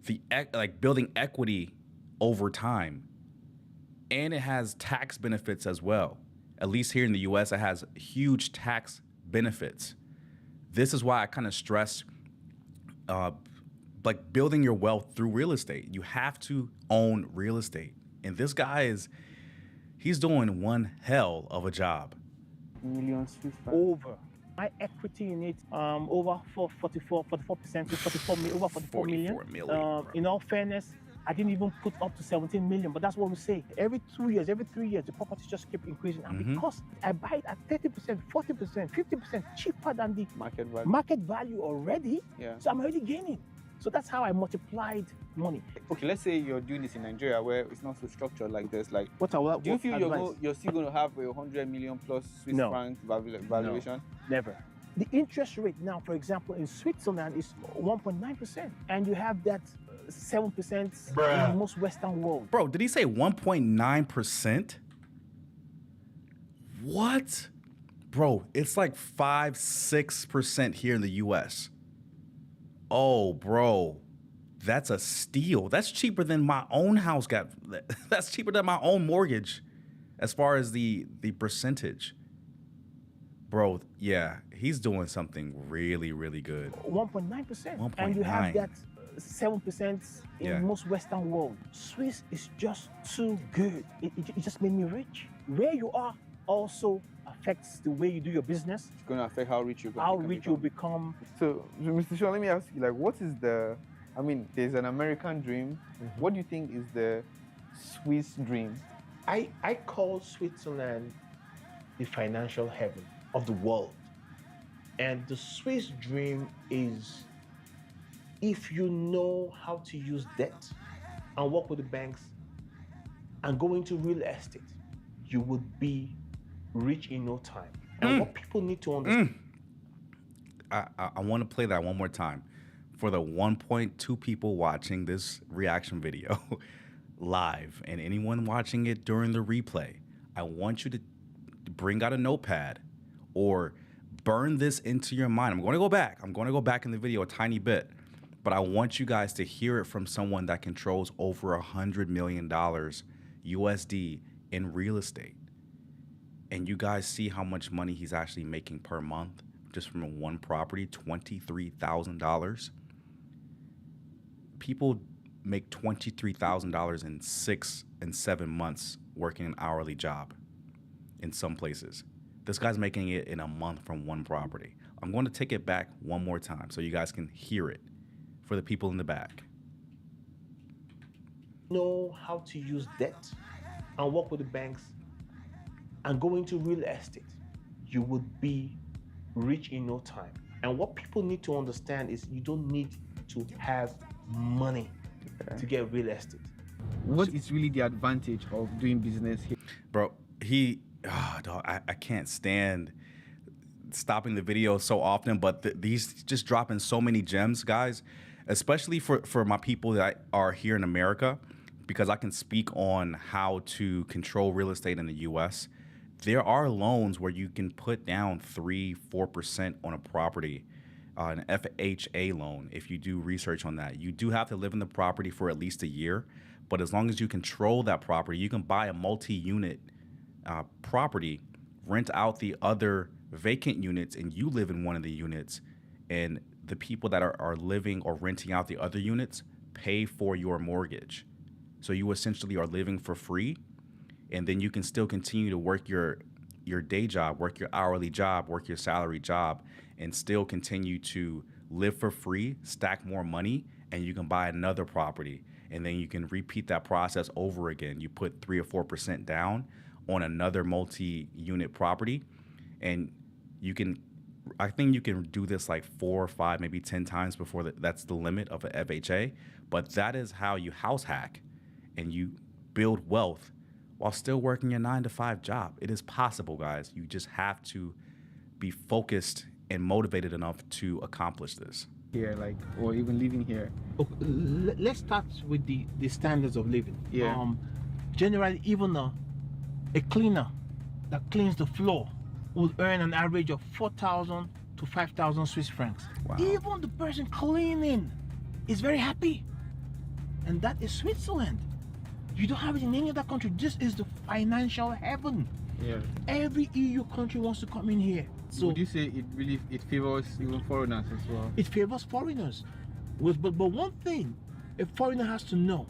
the building equity over time. And it has tax benefits as well. At least here in the US, it has huge tax benefits. This is why I kind of stress like building your wealth through real estate. You have to own real estate. And this guy he's doing one hell of a job. Million Swiss francs. Over. My equity in it, over 44% to 44 million, over 44 million. In all fairness, I didn't even put up to 17 million, but that's what we say. Every 2 years, every 3 years, the properties just keep increasing. And because I buy it at 30%, 40%, 50% cheaper than the market value already, so I'm already gaining. So that's how I multiplied money. Okay, let's say you're doing this in Nigeria where it's not so structured like this. Like, do you feel you're still going to have a 100 million plus Swiss franc valuation? No, never. The interest rate now, for example, in Switzerland is 1.9%, and you have that 7% in most Western world. Bro, did he say 1.9%? What? Bro, it's like 5-6% here in the US. Oh, bro, that's a steal. That's cheaper than my own house that's cheaper than my own mortgage as far as the percentage. Bro, yeah, he's doing something really, really good. 1.9%. And you have that 7% in most Western world. Swiss is just too good. It just made me rich. Where you are also affects the way you do your business. It's going to affect how rich you'll become. So, Mr. Sean, let me ask you, like, what is there's an American dream. What do you think is the Swiss dream? I call Switzerland the financial heaven of the world. And the Swiss dream is, if you know how to use debt and work with the banks and go into real estate, you would be rich in no time. And what people need to understand. I want to play that one more time for the 1.2 people watching this reaction video live and anyone watching it during the replay. I want you to bring out a notepad or burn this into your mind. I'm going to go back in the video a tiny bit, but I want you guys to hear it from someone that controls over $100 million USD in real estate. And you guys see how much money he's actually making per month just from one property, $23,000. People make $23,000 in 6 and 7 months working an hourly job in some places. This guy's making it in a month from one property. I'm going to take it back one more time so you guys can hear it for the people in the back. Know how to use debt and work with the banks and go into real estate, you would be rich in no time. And what people need to understand is you don't need to have money to get real estate. What is really the advantage of doing business here? Bro, I can't stand stopping the video so often, but these just dropping so many gems, guys, especially for my people that are here in America, because I can speak on how to control real estate in the US. There are loans where you can put down 3-4% on a property, an FHA loan. If you do research on that, you do have to live in the property for at least a year. But as long as you control that property, you can buy a multi-unit property, rent out the other vacant units, and you live in one of the units. And the people that are living or renting out the other units pay for your mortgage. So you essentially are living for free. And then you can still continue to work your day job, work your hourly job, work your salary job, and still continue to live for free, stack more money, and you can buy another property. And then you can repeat that process over again. You put 3 or 4% down on another multi-unit property, and you can I think you can do this like 4 or 5, maybe 10 times before that's the limit of an FHA. But that is how you house hack and you build wealth while still working a 9-to-5 job. It is possible, guys. You just have to be focused and motivated enough to accomplish this. Here, like, or even living here. Okay, let's start with the standards of living. Yeah. Generally, even a cleaner that cleans the floor would earn an average of 4,000 to 5,000 Swiss francs. Wow. Even the person cleaning is very happy. And that is Switzerland. You don't have it in any other country. This is the financial heaven. Yeah. Every EU country wants to come in here. So would you say it favors even foreigners as well? It favors foreigners. But one thing a foreigner has to know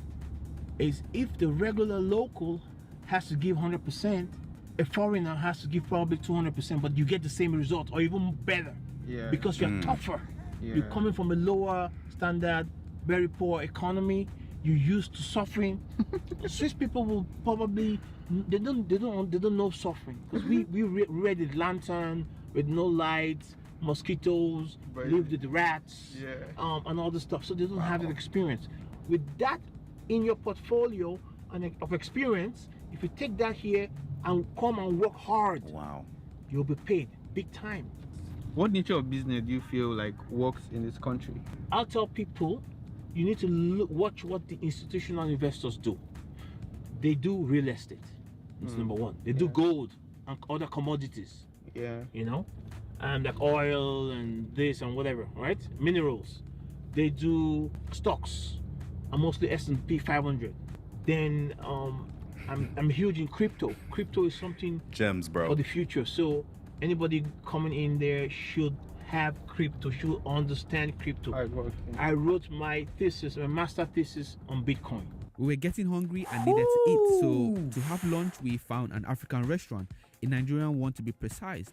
is if the regular local has to give 100%, a foreigner has to give probably 200%, but you get the same result or even better. Yeah. Because you're tougher. Yeah. You're coming from a lower standard, very poor economy. You're used to suffering. Swiss people will probably they don't know suffering because we read the lantern with no lights, mosquitoes, live with the rats, and all this stuff. So they don't have that experience. With that in your portfolio of experience, if you take that here and come and work hard, you'll be paid big time. What nature of business do you feel like works in this country? I'll tell people you need to watch what the institutional investors do. They do real estate. That's number one. They do gold and other commodities. Yeah. You know, like oil and this and whatever, right? Minerals. They do stocks, and mostly S&P 500. Then I'm huge in crypto. Crypto is something gems, bro, for the future. So anybody coming in there should have crypto, should understand crypto. I wrote my thesis, my master thesis on Bitcoin. We were getting hungry and needed to eat, so to have lunch, we found an African restaurant, a Nigerian one to be precise.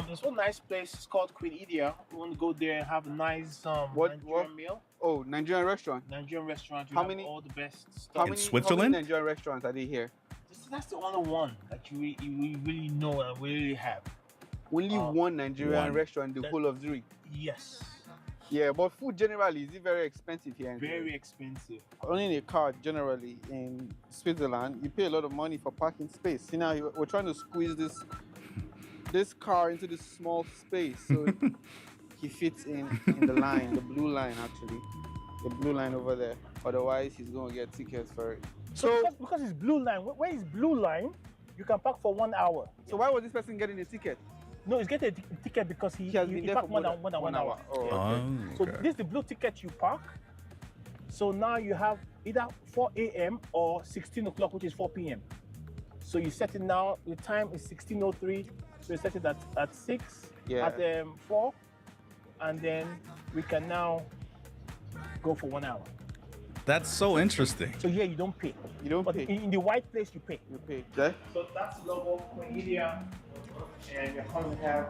There's one nice place, it's called Queen Idia. We want to go there and have a nice Nigerian meal. Oh, Nigerian restaurant. Nigerian restaurant. How many? All the best stuff. How many Nigerian restaurants are they here? That's the only one that you really know and we really have. Only one Nigerian restaurant in the whole of Zurich. Yes. Yeah, but food generally, is it very expensive here? Very expensive. Owning a car generally in Switzerland, you pay a lot of money for parking space. See now, we're trying to squeeze this car into this small space so he fits in the line, the blue line actually. The blue line over there. Otherwise, he's going to get tickets for it. So because it's blue line, where is blue line, you can park for 1 hour. So why was this person getting a ticket? No, he's getting a ticket because he has been there parked for more than 1 hour. Oh, okay. So this is the blue ticket you park. So now you have either 4 a.m. or 16 o'clock, which is 4 p.m. So you set it now, the time is 16:03. So you set it at 6, at 4, and then we can now go for 1 hour. That's so interesting. So here you don't pay. You don't pay. In the white place you pay. You pay. Okay. So that's the logo of Queen Idia. And you're coming to have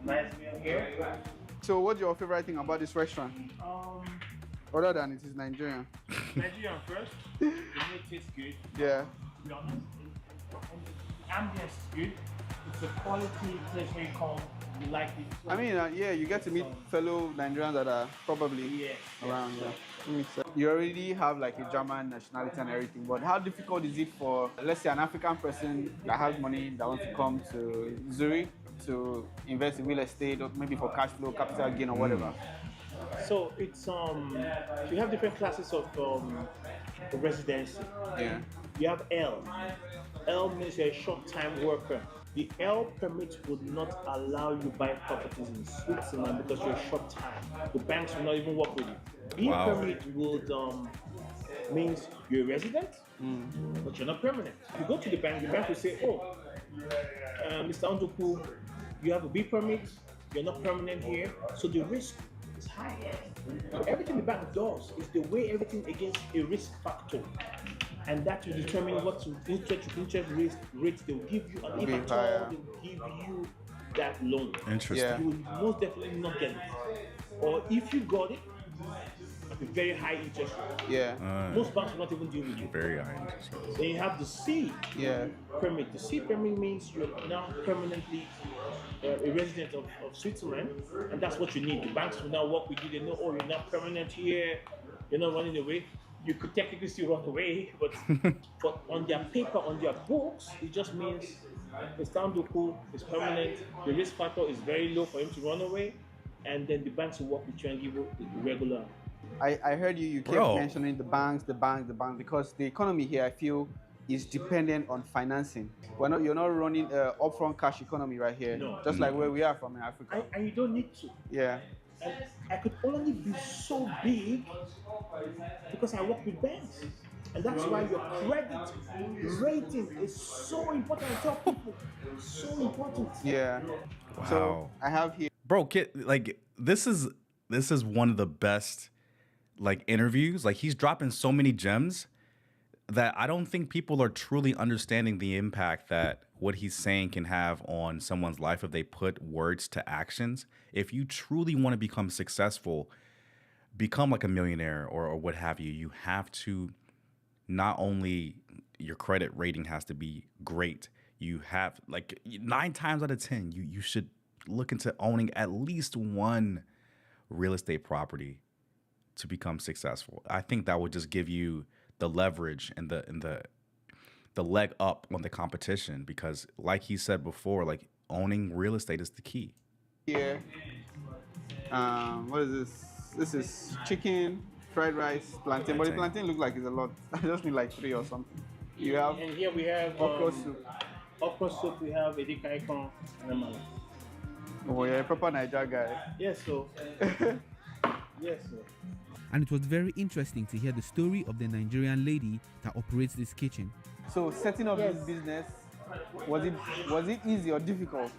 a nice meal here. So what's your favorite thing about this restaurant? Other than it is Nigerian. Nigerian first. The meal tastes good. Yeah. To be honest. The ambience is good. It's a quality place where you come. You like it. I mean, you get to meet fellow Nigerians that are probably around. You already have like a German nationality and everything, but how difficult is it for, let's say, an African person that has money that wants to come to Zurich to invest in real estate, or maybe for cash flow, capital gain, or whatever? So it's you have different classes of residency. Yeah. You have L. L means you're a short-time worker. The L permit would not allow you buy properties in Switzerland because you're short time. The banks will not even work with you. E permit would means you're a resident, but you're not permanent. If you go to the bank will say, oh, Mr. Ondoku, you have a B permit, you're not permanent here, so the risk is high. So everything the bank does is they weigh everything against a risk factor. And that will determine what interest rates they will give you, and if at all they will give you that loan. Interesting. You will most definitely not get it. Or if you got it, a very high interest rate. Yeah. Most banks will not even deal with you. Very high interest rate. Then you have the C permit. The C permit means you're now permanently a resident of Switzerland, and that's what you need. The banks will now work with you. They know, oh, you're not permanent here, you're not running away. You could technically still run away, but on their paper, on their books, it just means the Sandoku is permanent, the risk factor is very low for him to run away, and then the banks will work with you and give you the regular. I heard you kept mentioning the banks, because the economy here, I feel, is dependent on financing. You're not running upfront cash economy right here, just like where we are from in Africa. And you don't need to. Yeah. And I could only be so big because I work with banks. And that's why your credit rating is so important. I tell people, so important. Yeah. Wow. So I have here, bro. Like this is one of the best like interviews. Like he's dropping so many gems that I don't think people are truly understanding the impact that what he's saying can have on someone's life if they put words to actions. If you truly want to become successful, become like a millionaire or what have you, you have to not only your credit rating has to be great. You have like 9 times out of 10, you should look into owning at least one real estate property to become successful. I think that would just give you the leverage and the leg up on the competition, because like he said before, like owning real estate is the key. Here, what is this? This is chicken, fried rice, plantain. But the plantain looks like it's a lot. I just need like 3 or something. You have. And here we have okra soup. Okra soup. We have edikaikon and amala. Oh yeah, proper Niger guy. Yes, so. Yes, sir. And it was very interesting to hear the story of the Nigerian lady that operates this kitchen. So setting up this business, was it easy or difficult?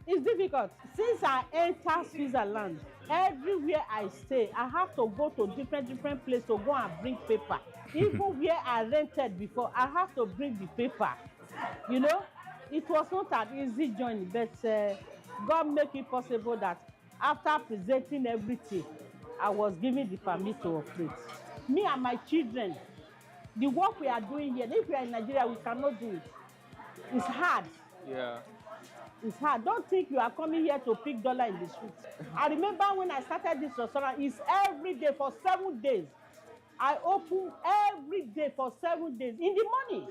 It's difficult. Since I entered Switzerland, everywhere I stay, I have to go to different places to go and bring paper. Even where I rented before, I have to bring the paper. You know, it was not an easy journey, but God make it possible that after presenting everything, I was given the permit to operate. Me and my children, the work we are doing here, if we are in Nigeria, we cannot do it. It's hard. Yeah. It's hard. Don't think you are coming here to pick dollar in the streets. I remember when I started this restaurant, it's every day for 7 days. I open every day for 7 days in the morning.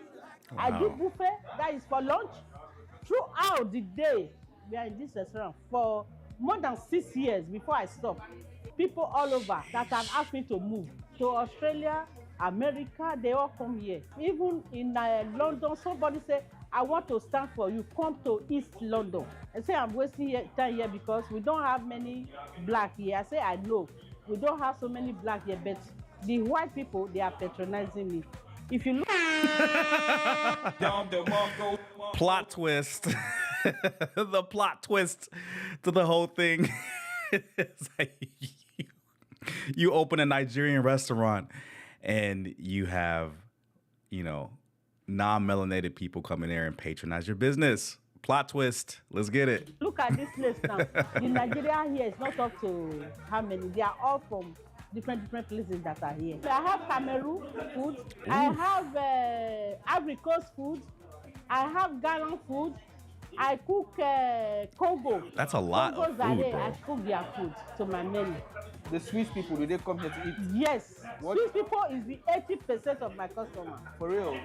Wow. I do buffet, that is for lunch. Throughout the day, we are in this restaurant for more than 6 years before I stopped. People all over that have asked me to move to Australia, America, they all come here. Even in London, somebody say, I want to stand for you, come to East London. I say, I'm wasting time here because we don't have many black here. I say, I know, we don't have so many black here, but the white people, they are patronizing me. If you look... Plot twist. The plot twist to the whole thing. It's like you open a Nigerian restaurant and you have, you know, non-melanated people come in there and patronize your business. Plot twist. Let's get it. Look at this list now. In Nigeria here, it's not up to how many. They are all from different places that are here. I have Cameroon food. Ooh. I have Ivory Coast food. I have Ghanaian food. I cook Congo. That's a lot of food, bro. I cook their food to my menu. The Swiss people, do they come here to eat? Yes. Swiss people is the 80% of my customers. For real?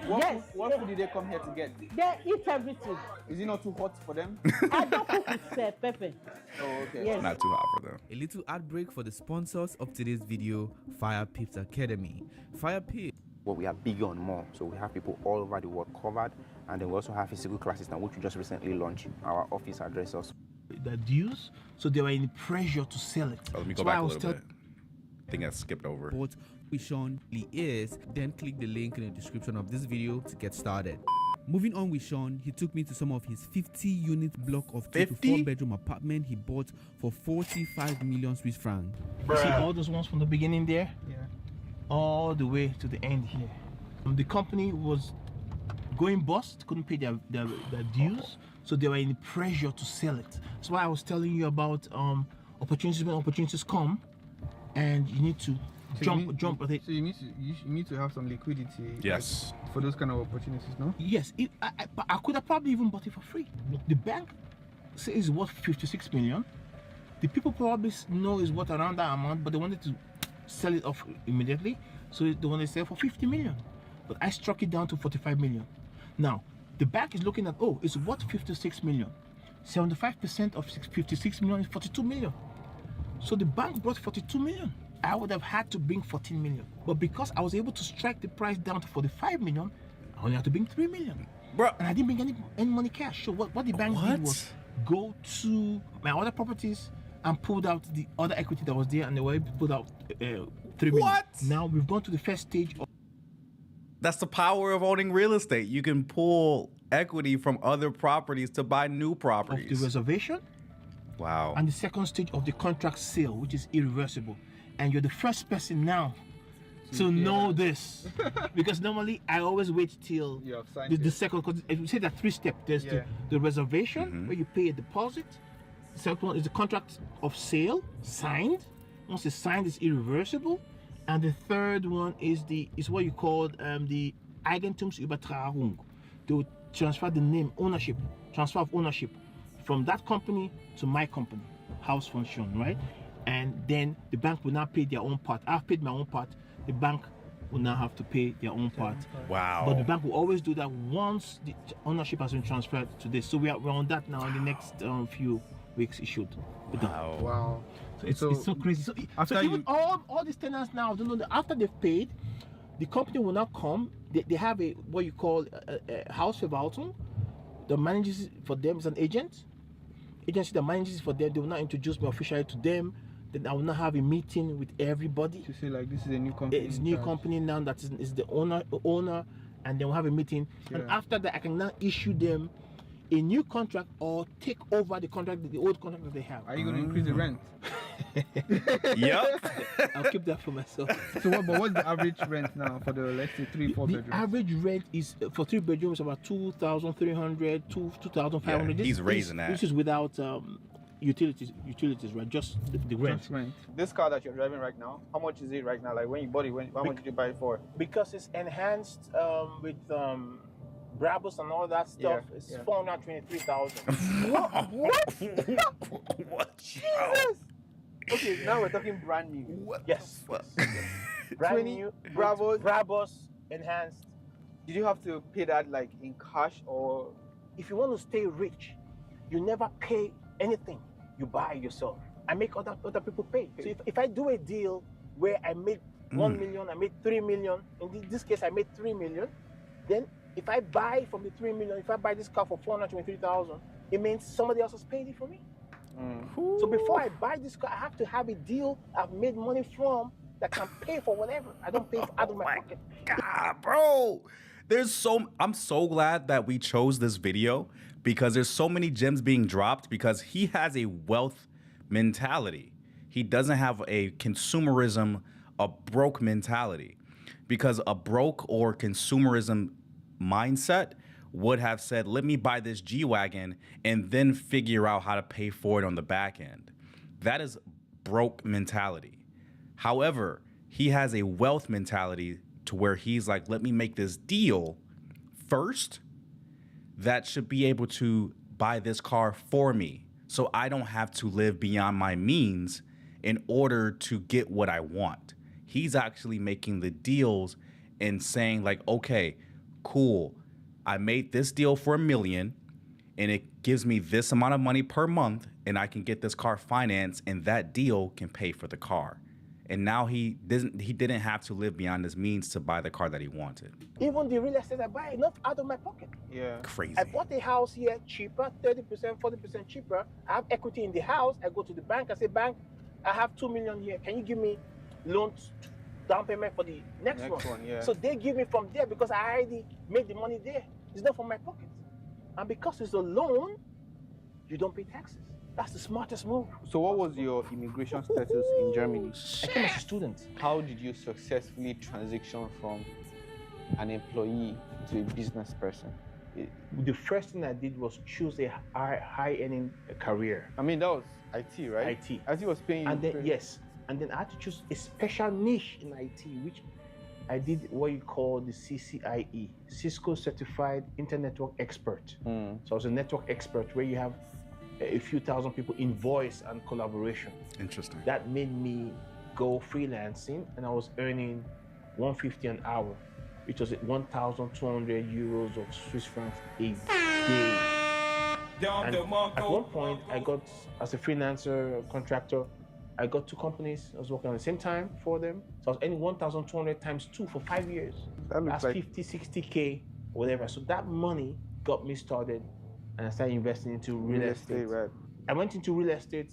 What food do they come here to get? They eat everything. Is it not too hot for them? I don't cook with pepper. Oh, okay. Yes. Not too hot for them. A little ad break for the sponsors of today's video, Fire Pips Academy. Fire Pips. Well, we are bigger on more, so we have people all over the world covered, and then we also have physical classes now, which we just recently launched. Our office address also. The dues, so they were in pressure to sell it. Oh, let me go back a little bit. I think I skipped over. But Sean Lee is, then click the link in the description of this video to get started. Moving on with Sean, he took me to some of his 50-unit block of 2 to 4 bedroom apartment he bought for 45 million Swiss francs. See all those ones from the beginning there? Yeah. All the way to the end here. The company was going bust, couldn't pay their dues, so they were in pressure to sell it. That's why I was telling you about opportunities. When opportunities come, and you need to jump. I think. So you need to have some liquidity. Yes. Like, for those kind of opportunities, no? Yes, I could have probably even bought it for free. The bank says it's worth 56 million. The people probably know it's worth around that amount, but they wanted to sell it off immediately, so they wanted to sell for 50 million. But I struck it down to 45 million. Now, the bank is looking at, oh, it's worth 56 million. 75% of 56 million is 42 million. So the bank brought 42 million. I would have had to bring 14 million. But because I was able to strike the price down to 45 million, I only had to bring 3 million. Bro. And I didn't bring any money cash. So what the bank did was go to my other properties and pulled out the other equity that was there, and they were able to pull out 3 million. What? Now we've gone to the first stage of... That's the power of owning real estate. You can pull equity from other properties to buy new properties. Of the reservation. Wow. And the second stage of the contract sale, which is irreversible. And you're the first person now to know this. Because normally I always wait till the second, because if you say that 3 steps, there's the reservation where you pay a deposit. The second one is the contract of sale, signed. Once it's signed, it's irreversible. And the third one is what you call the Eigentumsübertragung. They will transfer the name, ownership, transfer of ownership from that company to my company, house function, right? And then the bank will now pay their own part. I've paid my own part. The bank will now have to pay their own part. Wow. But the bank will always do that once the ownership has been transferred to this. So we're on that now. In the next few weeks, it should be done. Wow. So it's so crazy. So even all these tenants now, don't know that after they've paid, the company will now come. They have what you call a Hausverwaltung. The manages for them is an agent. Agency that manages for them. They will now introduce me officially to them. Then I will now have a meeting with everybody. To say like this is a new company. It's a new company now that is the owner, and then we'll have a meeting. Yeah. And after that, I can now issue them a new contract or take over the contract, the old contract that they have. Are you going to increase the rent? Yep. I'll keep that for myself. So what's the average rent now for the, let's say, 3-4 bedrooms? The average rent is for 3 bedrooms about 2,300 to 2,500. Yeah, he's raising that. This is without utilities, right? Just the rent. Just rent. This car that you're driving right now, how much is it right now? Like when you bought it, how much did you buy it for? Because it's enhanced with Brabus and all that stuff, it's 423,000. What? Jesus! Okay, now we're talking brand new. Yes. Brand new, Brabus enhanced. Did you have to pay that like in cash or? If you want to stay rich, you never pay anything. You buy yourself. I make other people pay. So if I do a deal where I made 1 million, I made 3 million. In this case, I made 3 million. Then if I buy from the 3 million, if I buy this car for 423,000, it means somebody else has paid it for me. So before I buy this car, I have to have a deal I've made money from that can pay for whatever. I don't pay out of my pocket. God, bro. I'm so glad that we chose this video because there's so many gems being dropped because he has a wealth mentality. He doesn't have a consumerism, a broke mentality, because a broke or consumerism mindset would have said, let me buy this G-Wagon and then figure out how to pay for it on the back end. That is broke mentality. However, he has a wealth mentality to where he's like, let me make this deal first that should be able to buy this car for me so I don't have to live beyond my means in order to get what I want. He's actually making the deals and saying like, okay, cool, I made this deal for $1 million and it gives me this amount of money per month and I can get this car financed and that deal can pay for the car. And now he didn't have to live beyond his means to buy the car that he wanted. Even the real estate I buy, not out of my pocket. Yeah. Crazy. I bought a house here cheaper, 30%, 40% cheaper. I have equity in the house. I go to the bank. I say, bank, I have 2 million here. Can you give me loans, down payment for the next one? Yeah. So they give me from there because I already made the money there. It's not from my pocket. And because it's a loan, you don't pay taxes. That's the smartest move. So what was your immigration status in Germany? I came as a student. How did you successfully transition from an employee to a business person? The first thing I did was choose a high-earning career. I mean, that was IT, right? IT. IT was paying you. And then, yes. And then I had to choose a special niche in IT, which I did what you call the CCIE, Cisco Certified Internet Network Expert. So I was a network expert where you have a few thousand people in voice and collaboration. Interesting. That made me go freelancing, and I was earning 150 an hour, which was 1,200 euros of Swiss francs a day. And at one point, I got, as a freelancer contractor, I got 2 companies. I was working at the same time for them. So I was earning 1,200 times 2 for 5 years. That's like 50, 60K, whatever. So that money got me started, and I started investing into real estate. Right. I went into real estate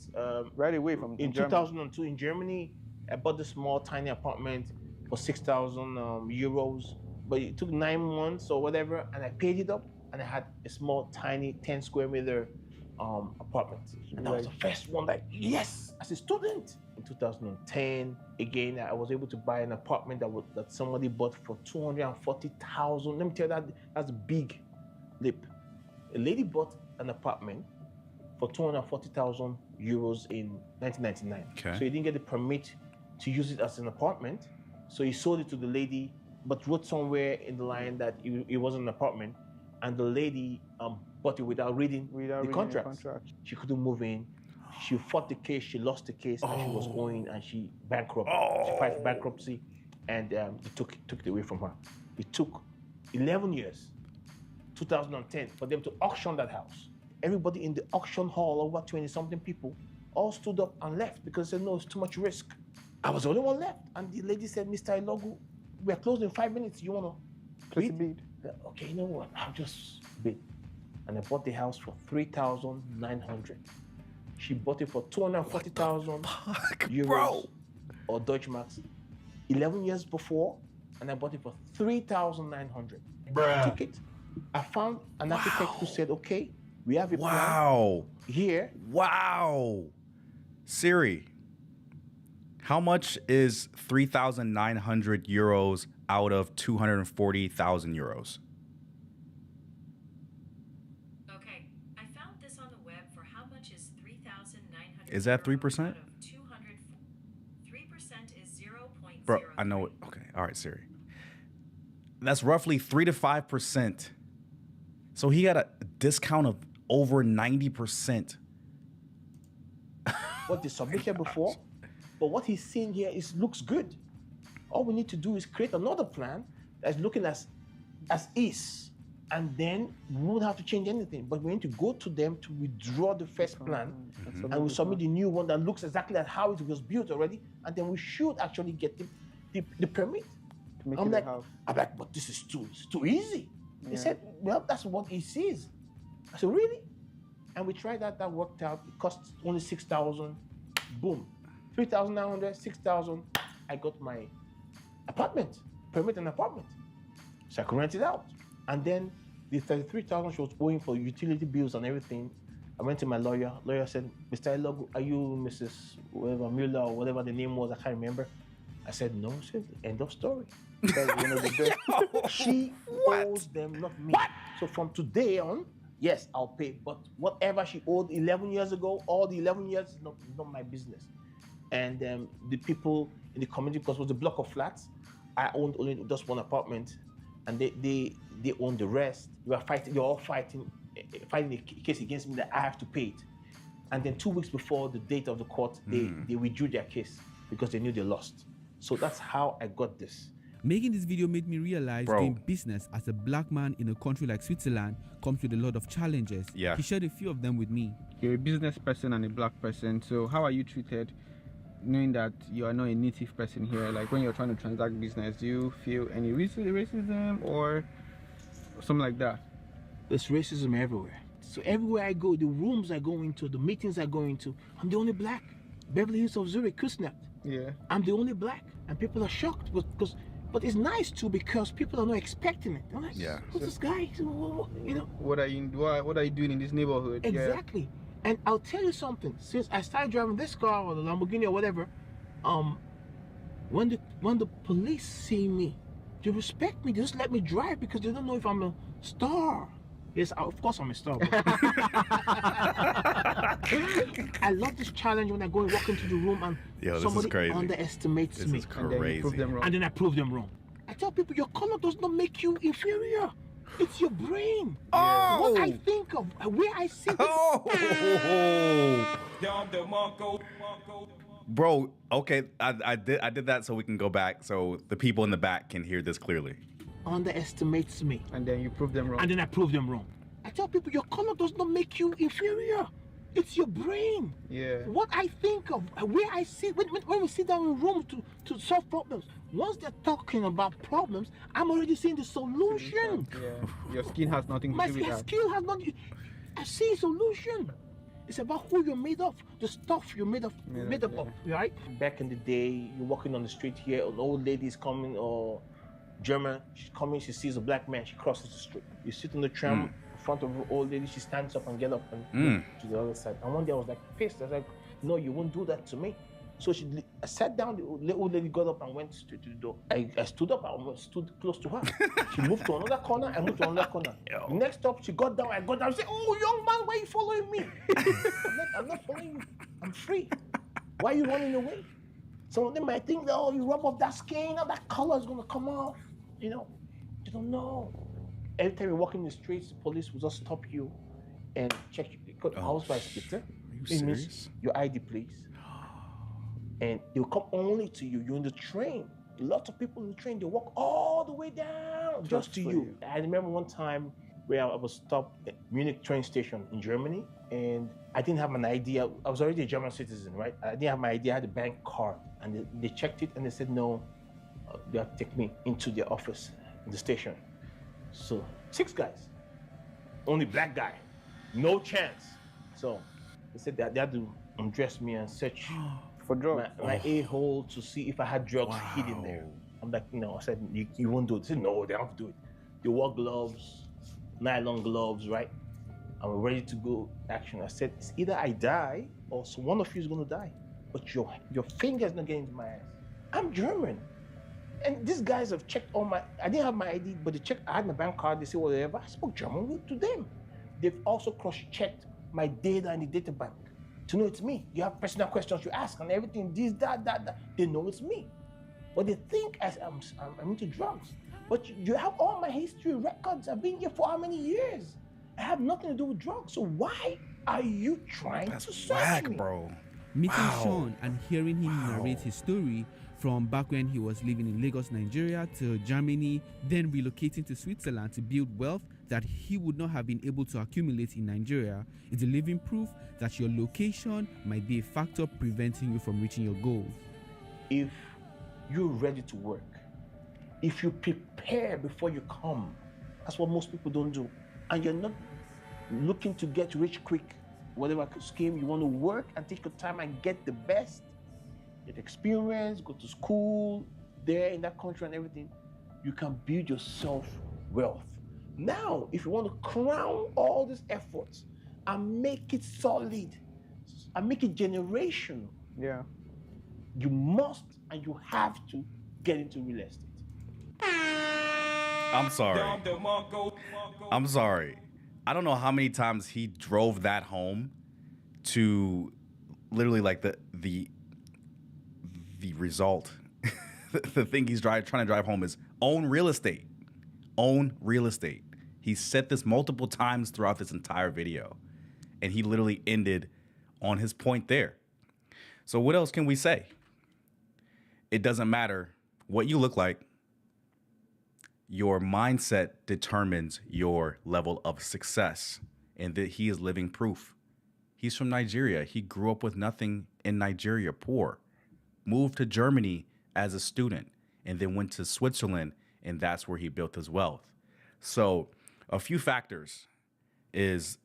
right away from in 2002 in Germany. I bought a small, tiny apartment for 6,000 euros, but it took 9 months or whatever, and I paid it up, and I had a small, tiny 10 square meter apartment. And that was the first one that, yes, as a student. In 2010, again, I was able to buy an apartment that somebody bought for 240,000. Let me tell you, that's a big leap. A lady bought an apartment for 240,000 euros in 1999. Okay. So he didn't get the permit to use it as an apartment. So he sold it to the lady, but wrote somewhere in the line that it wasn't an apartment. And the lady bought it without reading the contract. She couldn't move in. She fought the case, she lost the case, and she was going, and she bankrupted. She filed for bankruptcy, and they took it away from her. It took 11 years, 2010, for them to auction that house. Everybody in the auction hall, over 20-something people, all stood up and left because they said, no, it's too much risk. I was the only one left. And the lady said, Mr. Ilogu, we're closed in 5 minutes. You want to bid? Okay, you know what? I'll just bid. And I bought the house for 3,900. She bought it for 240,000 euros or Deutschmarks 11 years before, and I bought it for 3,900. I took it. I found an architect who said, okay, we have a plan here. Wow. Siri, how much is 3,900 euros out of 240,000 euros? Okay, I found this on the web for how much is 3,900. Is that 3%? 3% is 0.0. Bro, I know it. Okay, all right, Siri. That's roughly 3 to 5%. So he got a discount of over 90%. What they submitted before, but what he's seeing here looks good. All we need to do is create another plan that's looking as is, and then we won't have to change anything. But we need to go to them to withdraw the first plan, and we submit the new one that looks exactly like how it was built already, and then we should actually get the permit. I'm like, but this is too easy. They said, well, that's what he sees. I said, really? And we tried that. That worked out. It cost only 6,000. Boom, 3,900, 6,000. I got my apartment, permit an apartment, so I could rent it out. And then the 33,000 she was owing for utility bills and everything. I went to my lawyer. Lawyer said, Mr. Ilogu, are you Mrs. whatever Mueller or whatever the name was? I can't remember. I said, no. She said, end of story. Because, she owes them, not me. So from today on, yes, I'll pay. But whatever she owed 11 years ago, all the 11 years is not my business. And the people in the community, because it was a block of flats, I owned only just one apartment, and they owned the rest. We were fighting. They were all fighting a case against me that I have to pay it. And then 2 weeks before the date of the court, they withdrew their case because they knew they lost. So that's how I got this. Making this video made me realize doing business as a black man in a country like Switzerland comes with a lot of challenges. Yeah. He shared a few of them with me. You're a business person and a black person, so how are you treated knowing that you are not a native person here? Like when you're trying to transact business, do you feel any racism or something like that? There's racism everywhere. So everywhere I go, the rooms I go into, the meetings I go into, I'm the only black. Beverly Hills of Zurich, Küsnacht. Yeah. I'm the only black, and people are shocked but it's nice too because people are not expecting it. They're like, who's this guy? You know. What are you doing in this neighborhood? Exactly. Yeah. And I'll tell you something. Since I started driving this car or the Lamborghini or whatever, when the police see me, they respect me. They just let me drive because they don't know if I'm a star Yes, of course I'm a star. I love this challenge when I go and walk into the room and somebody underestimates me. And then you prove them wrong. And then I prove them wrong. I tell people your color does not make you inferior. It's your brain. Oh! What I think of, where I see Bro, okay, I did that so we can go back so the people in the back can hear this clearly. Underestimates me. And then you prove them wrong. And then I prove them wrong. I tell people your color does not make you inferior. It's your brain. Yeah. What I think of, where I see, when we sit down in a room to solve problems, once they're talking about problems, I'm already seeing the solution. Yeah. Your skin has nothing to do with My that. skin has nothing. I see a solution. It's about who you're made of, the stuff you're made up of, right? Back in the day, you're walking on the street here, an old lady is coming, or German, she's coming, she sees a black man, she crosses the street. You sit on the tram in front of an old lady, she stands up and get up and go to the other side. And one day I was like pissed. I was like, no, you won't do that to me. So I sat down, the old lady got up and went straight to the door. I stood up, I almost stood close to her. She moved to another corner, I moved to another corner. Next stop, she got down, I got down. I said, oh, young man, why are you following me? I'm not following you, I'm free. Why are you running away? Some of them might think that, oh, you rub off that skin, now that color is gonna come off. You know, you don't know. Every time you walk in the streets, the police will just stop you and check you. Because house by splitter. Are you serious? Your ID, please. And they'll come only to you. You're in the train. Lots of people in the train, they walk all the way down just to you. I remember one time where I was stopped at Munich train station in Germany, and I didn't have an ID. I was already a German citizen, right? I didn't have my ID. I had a bank card, and they checked it, and they said no. They have to take me into their office in the station. So 6 guys, only black guy, no chance. So they said that they had to undress me and search for drugs. My a-hole to see if I had drugs hidden there. I'm like, I said, you won't do it. They said, no, they don't have to do it. They wore gloves, nylon gloves, right? And we're ready to go action. I said, it's either I die or one of you is gonna die. But your finger's not getting into my ass. I'm German. And these guys have checked all I didn't have my ID, but they checked, I had my bank card, they said whatever. I spoke German to them. They've also cross-checked my data in the data bank to know it's me. You have personal questions you ask and everything, this, that. They know it's me. But they think I'm into drugs. But you have all my history records. I've been here for how many years? I have nothing to do with drugs. So why are you trying to search me? Bro. Meeting Sean and hearing him narrate his story from back when he was living in Lagos, Nigeria, to Germany, then relocating to Switzerland to build wealth that he would not have been able to accumulate in Nigeria, is a living proof that your location might be a factor preventing you from reaching your goals. If you're ready to work, if you prepare before you come, that's what most people don't do, and you're not looking to get rich quick, whatever scheme, you want to work and take your time and get the best, get experience, go to school there in that country and everything, you can build yourself wealth. Now, if you want to crown all these efforts and make it solid and make it generational, you must and you have to get into real estate. I'm sorry. I'm sorry. I don't know how many times he drove that home to literally like the result. The thing he's trying to drive home is own real estate. Own real estate. He said this multiple times throughout this entire video, and he literally ended on his point there. So what else can we say? It doesn't matter what you look like. Your mindset determines your level of success, and that he is living proof. He's from Nigeria. He grew up with nothing in Nigeria, poor. Moved to Germany as a student, and then went to Switzerland, and that's where he built his wealth. So a few factors is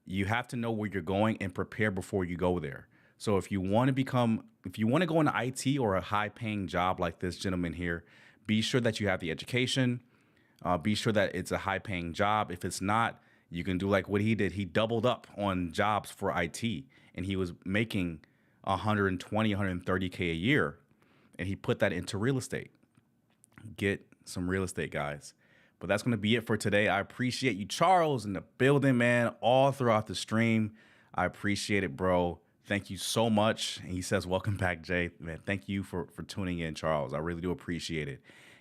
you have to know where you're going and prepare before you go there. So if you want to go into IT or a high-paying job like this gentleman here, be sure that you have the education. Be sure that it's a high-paying job. If it's not, you can do like what he did. He doubled up on jobs for IT, and he was making 120, 130K a year, and he put that into real estate. Get some real estate, guys. But that's going to be it for today. I appreciate you, Charles, in the building, man, all throughout the stream. I appreciate it, bro. Thank you so much. And he says, welcome back, Jay. Man, thank you for tuning in, Charles. I really do appreciate it.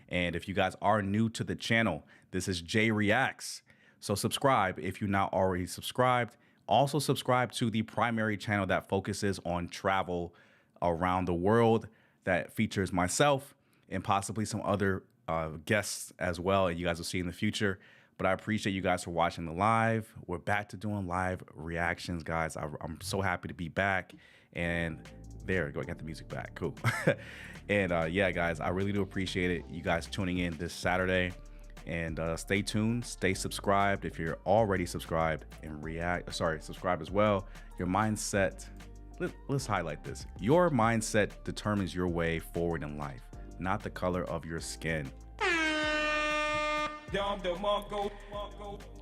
And if you guys are new to the channel, this is Jay Reacts. So subscribe if you're not already subscribed. Also subscribe to the primary channel that focuses on travel around the world, that features myself and possibly some other guests as well, and you guys will see in the future. But I appreciate you guys for watching the live. We're back to doing live reactions, guys. I'm so happy to be back. And there we go, got the music back. Cool. And yeah, guys, I really do appreciate it. You guys tuning in this Saturday. And stay tuned, stay subscribed if you're already subscribed, and subscribe as well. Your mindset, let's highlight this. Your mindset determines your way forward in life, not the color of your skin.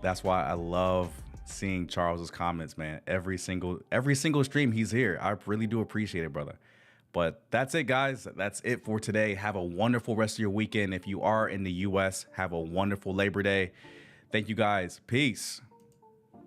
That's why I love seeing Charles's comments, man. Every single stream he's here. I really do appreciate it, brother. But that's it, guys. That's it for today. Have a wonderful rest of your weekend. If you are in the US, have a wonderful Labor Day. Thank you, guys. Peace.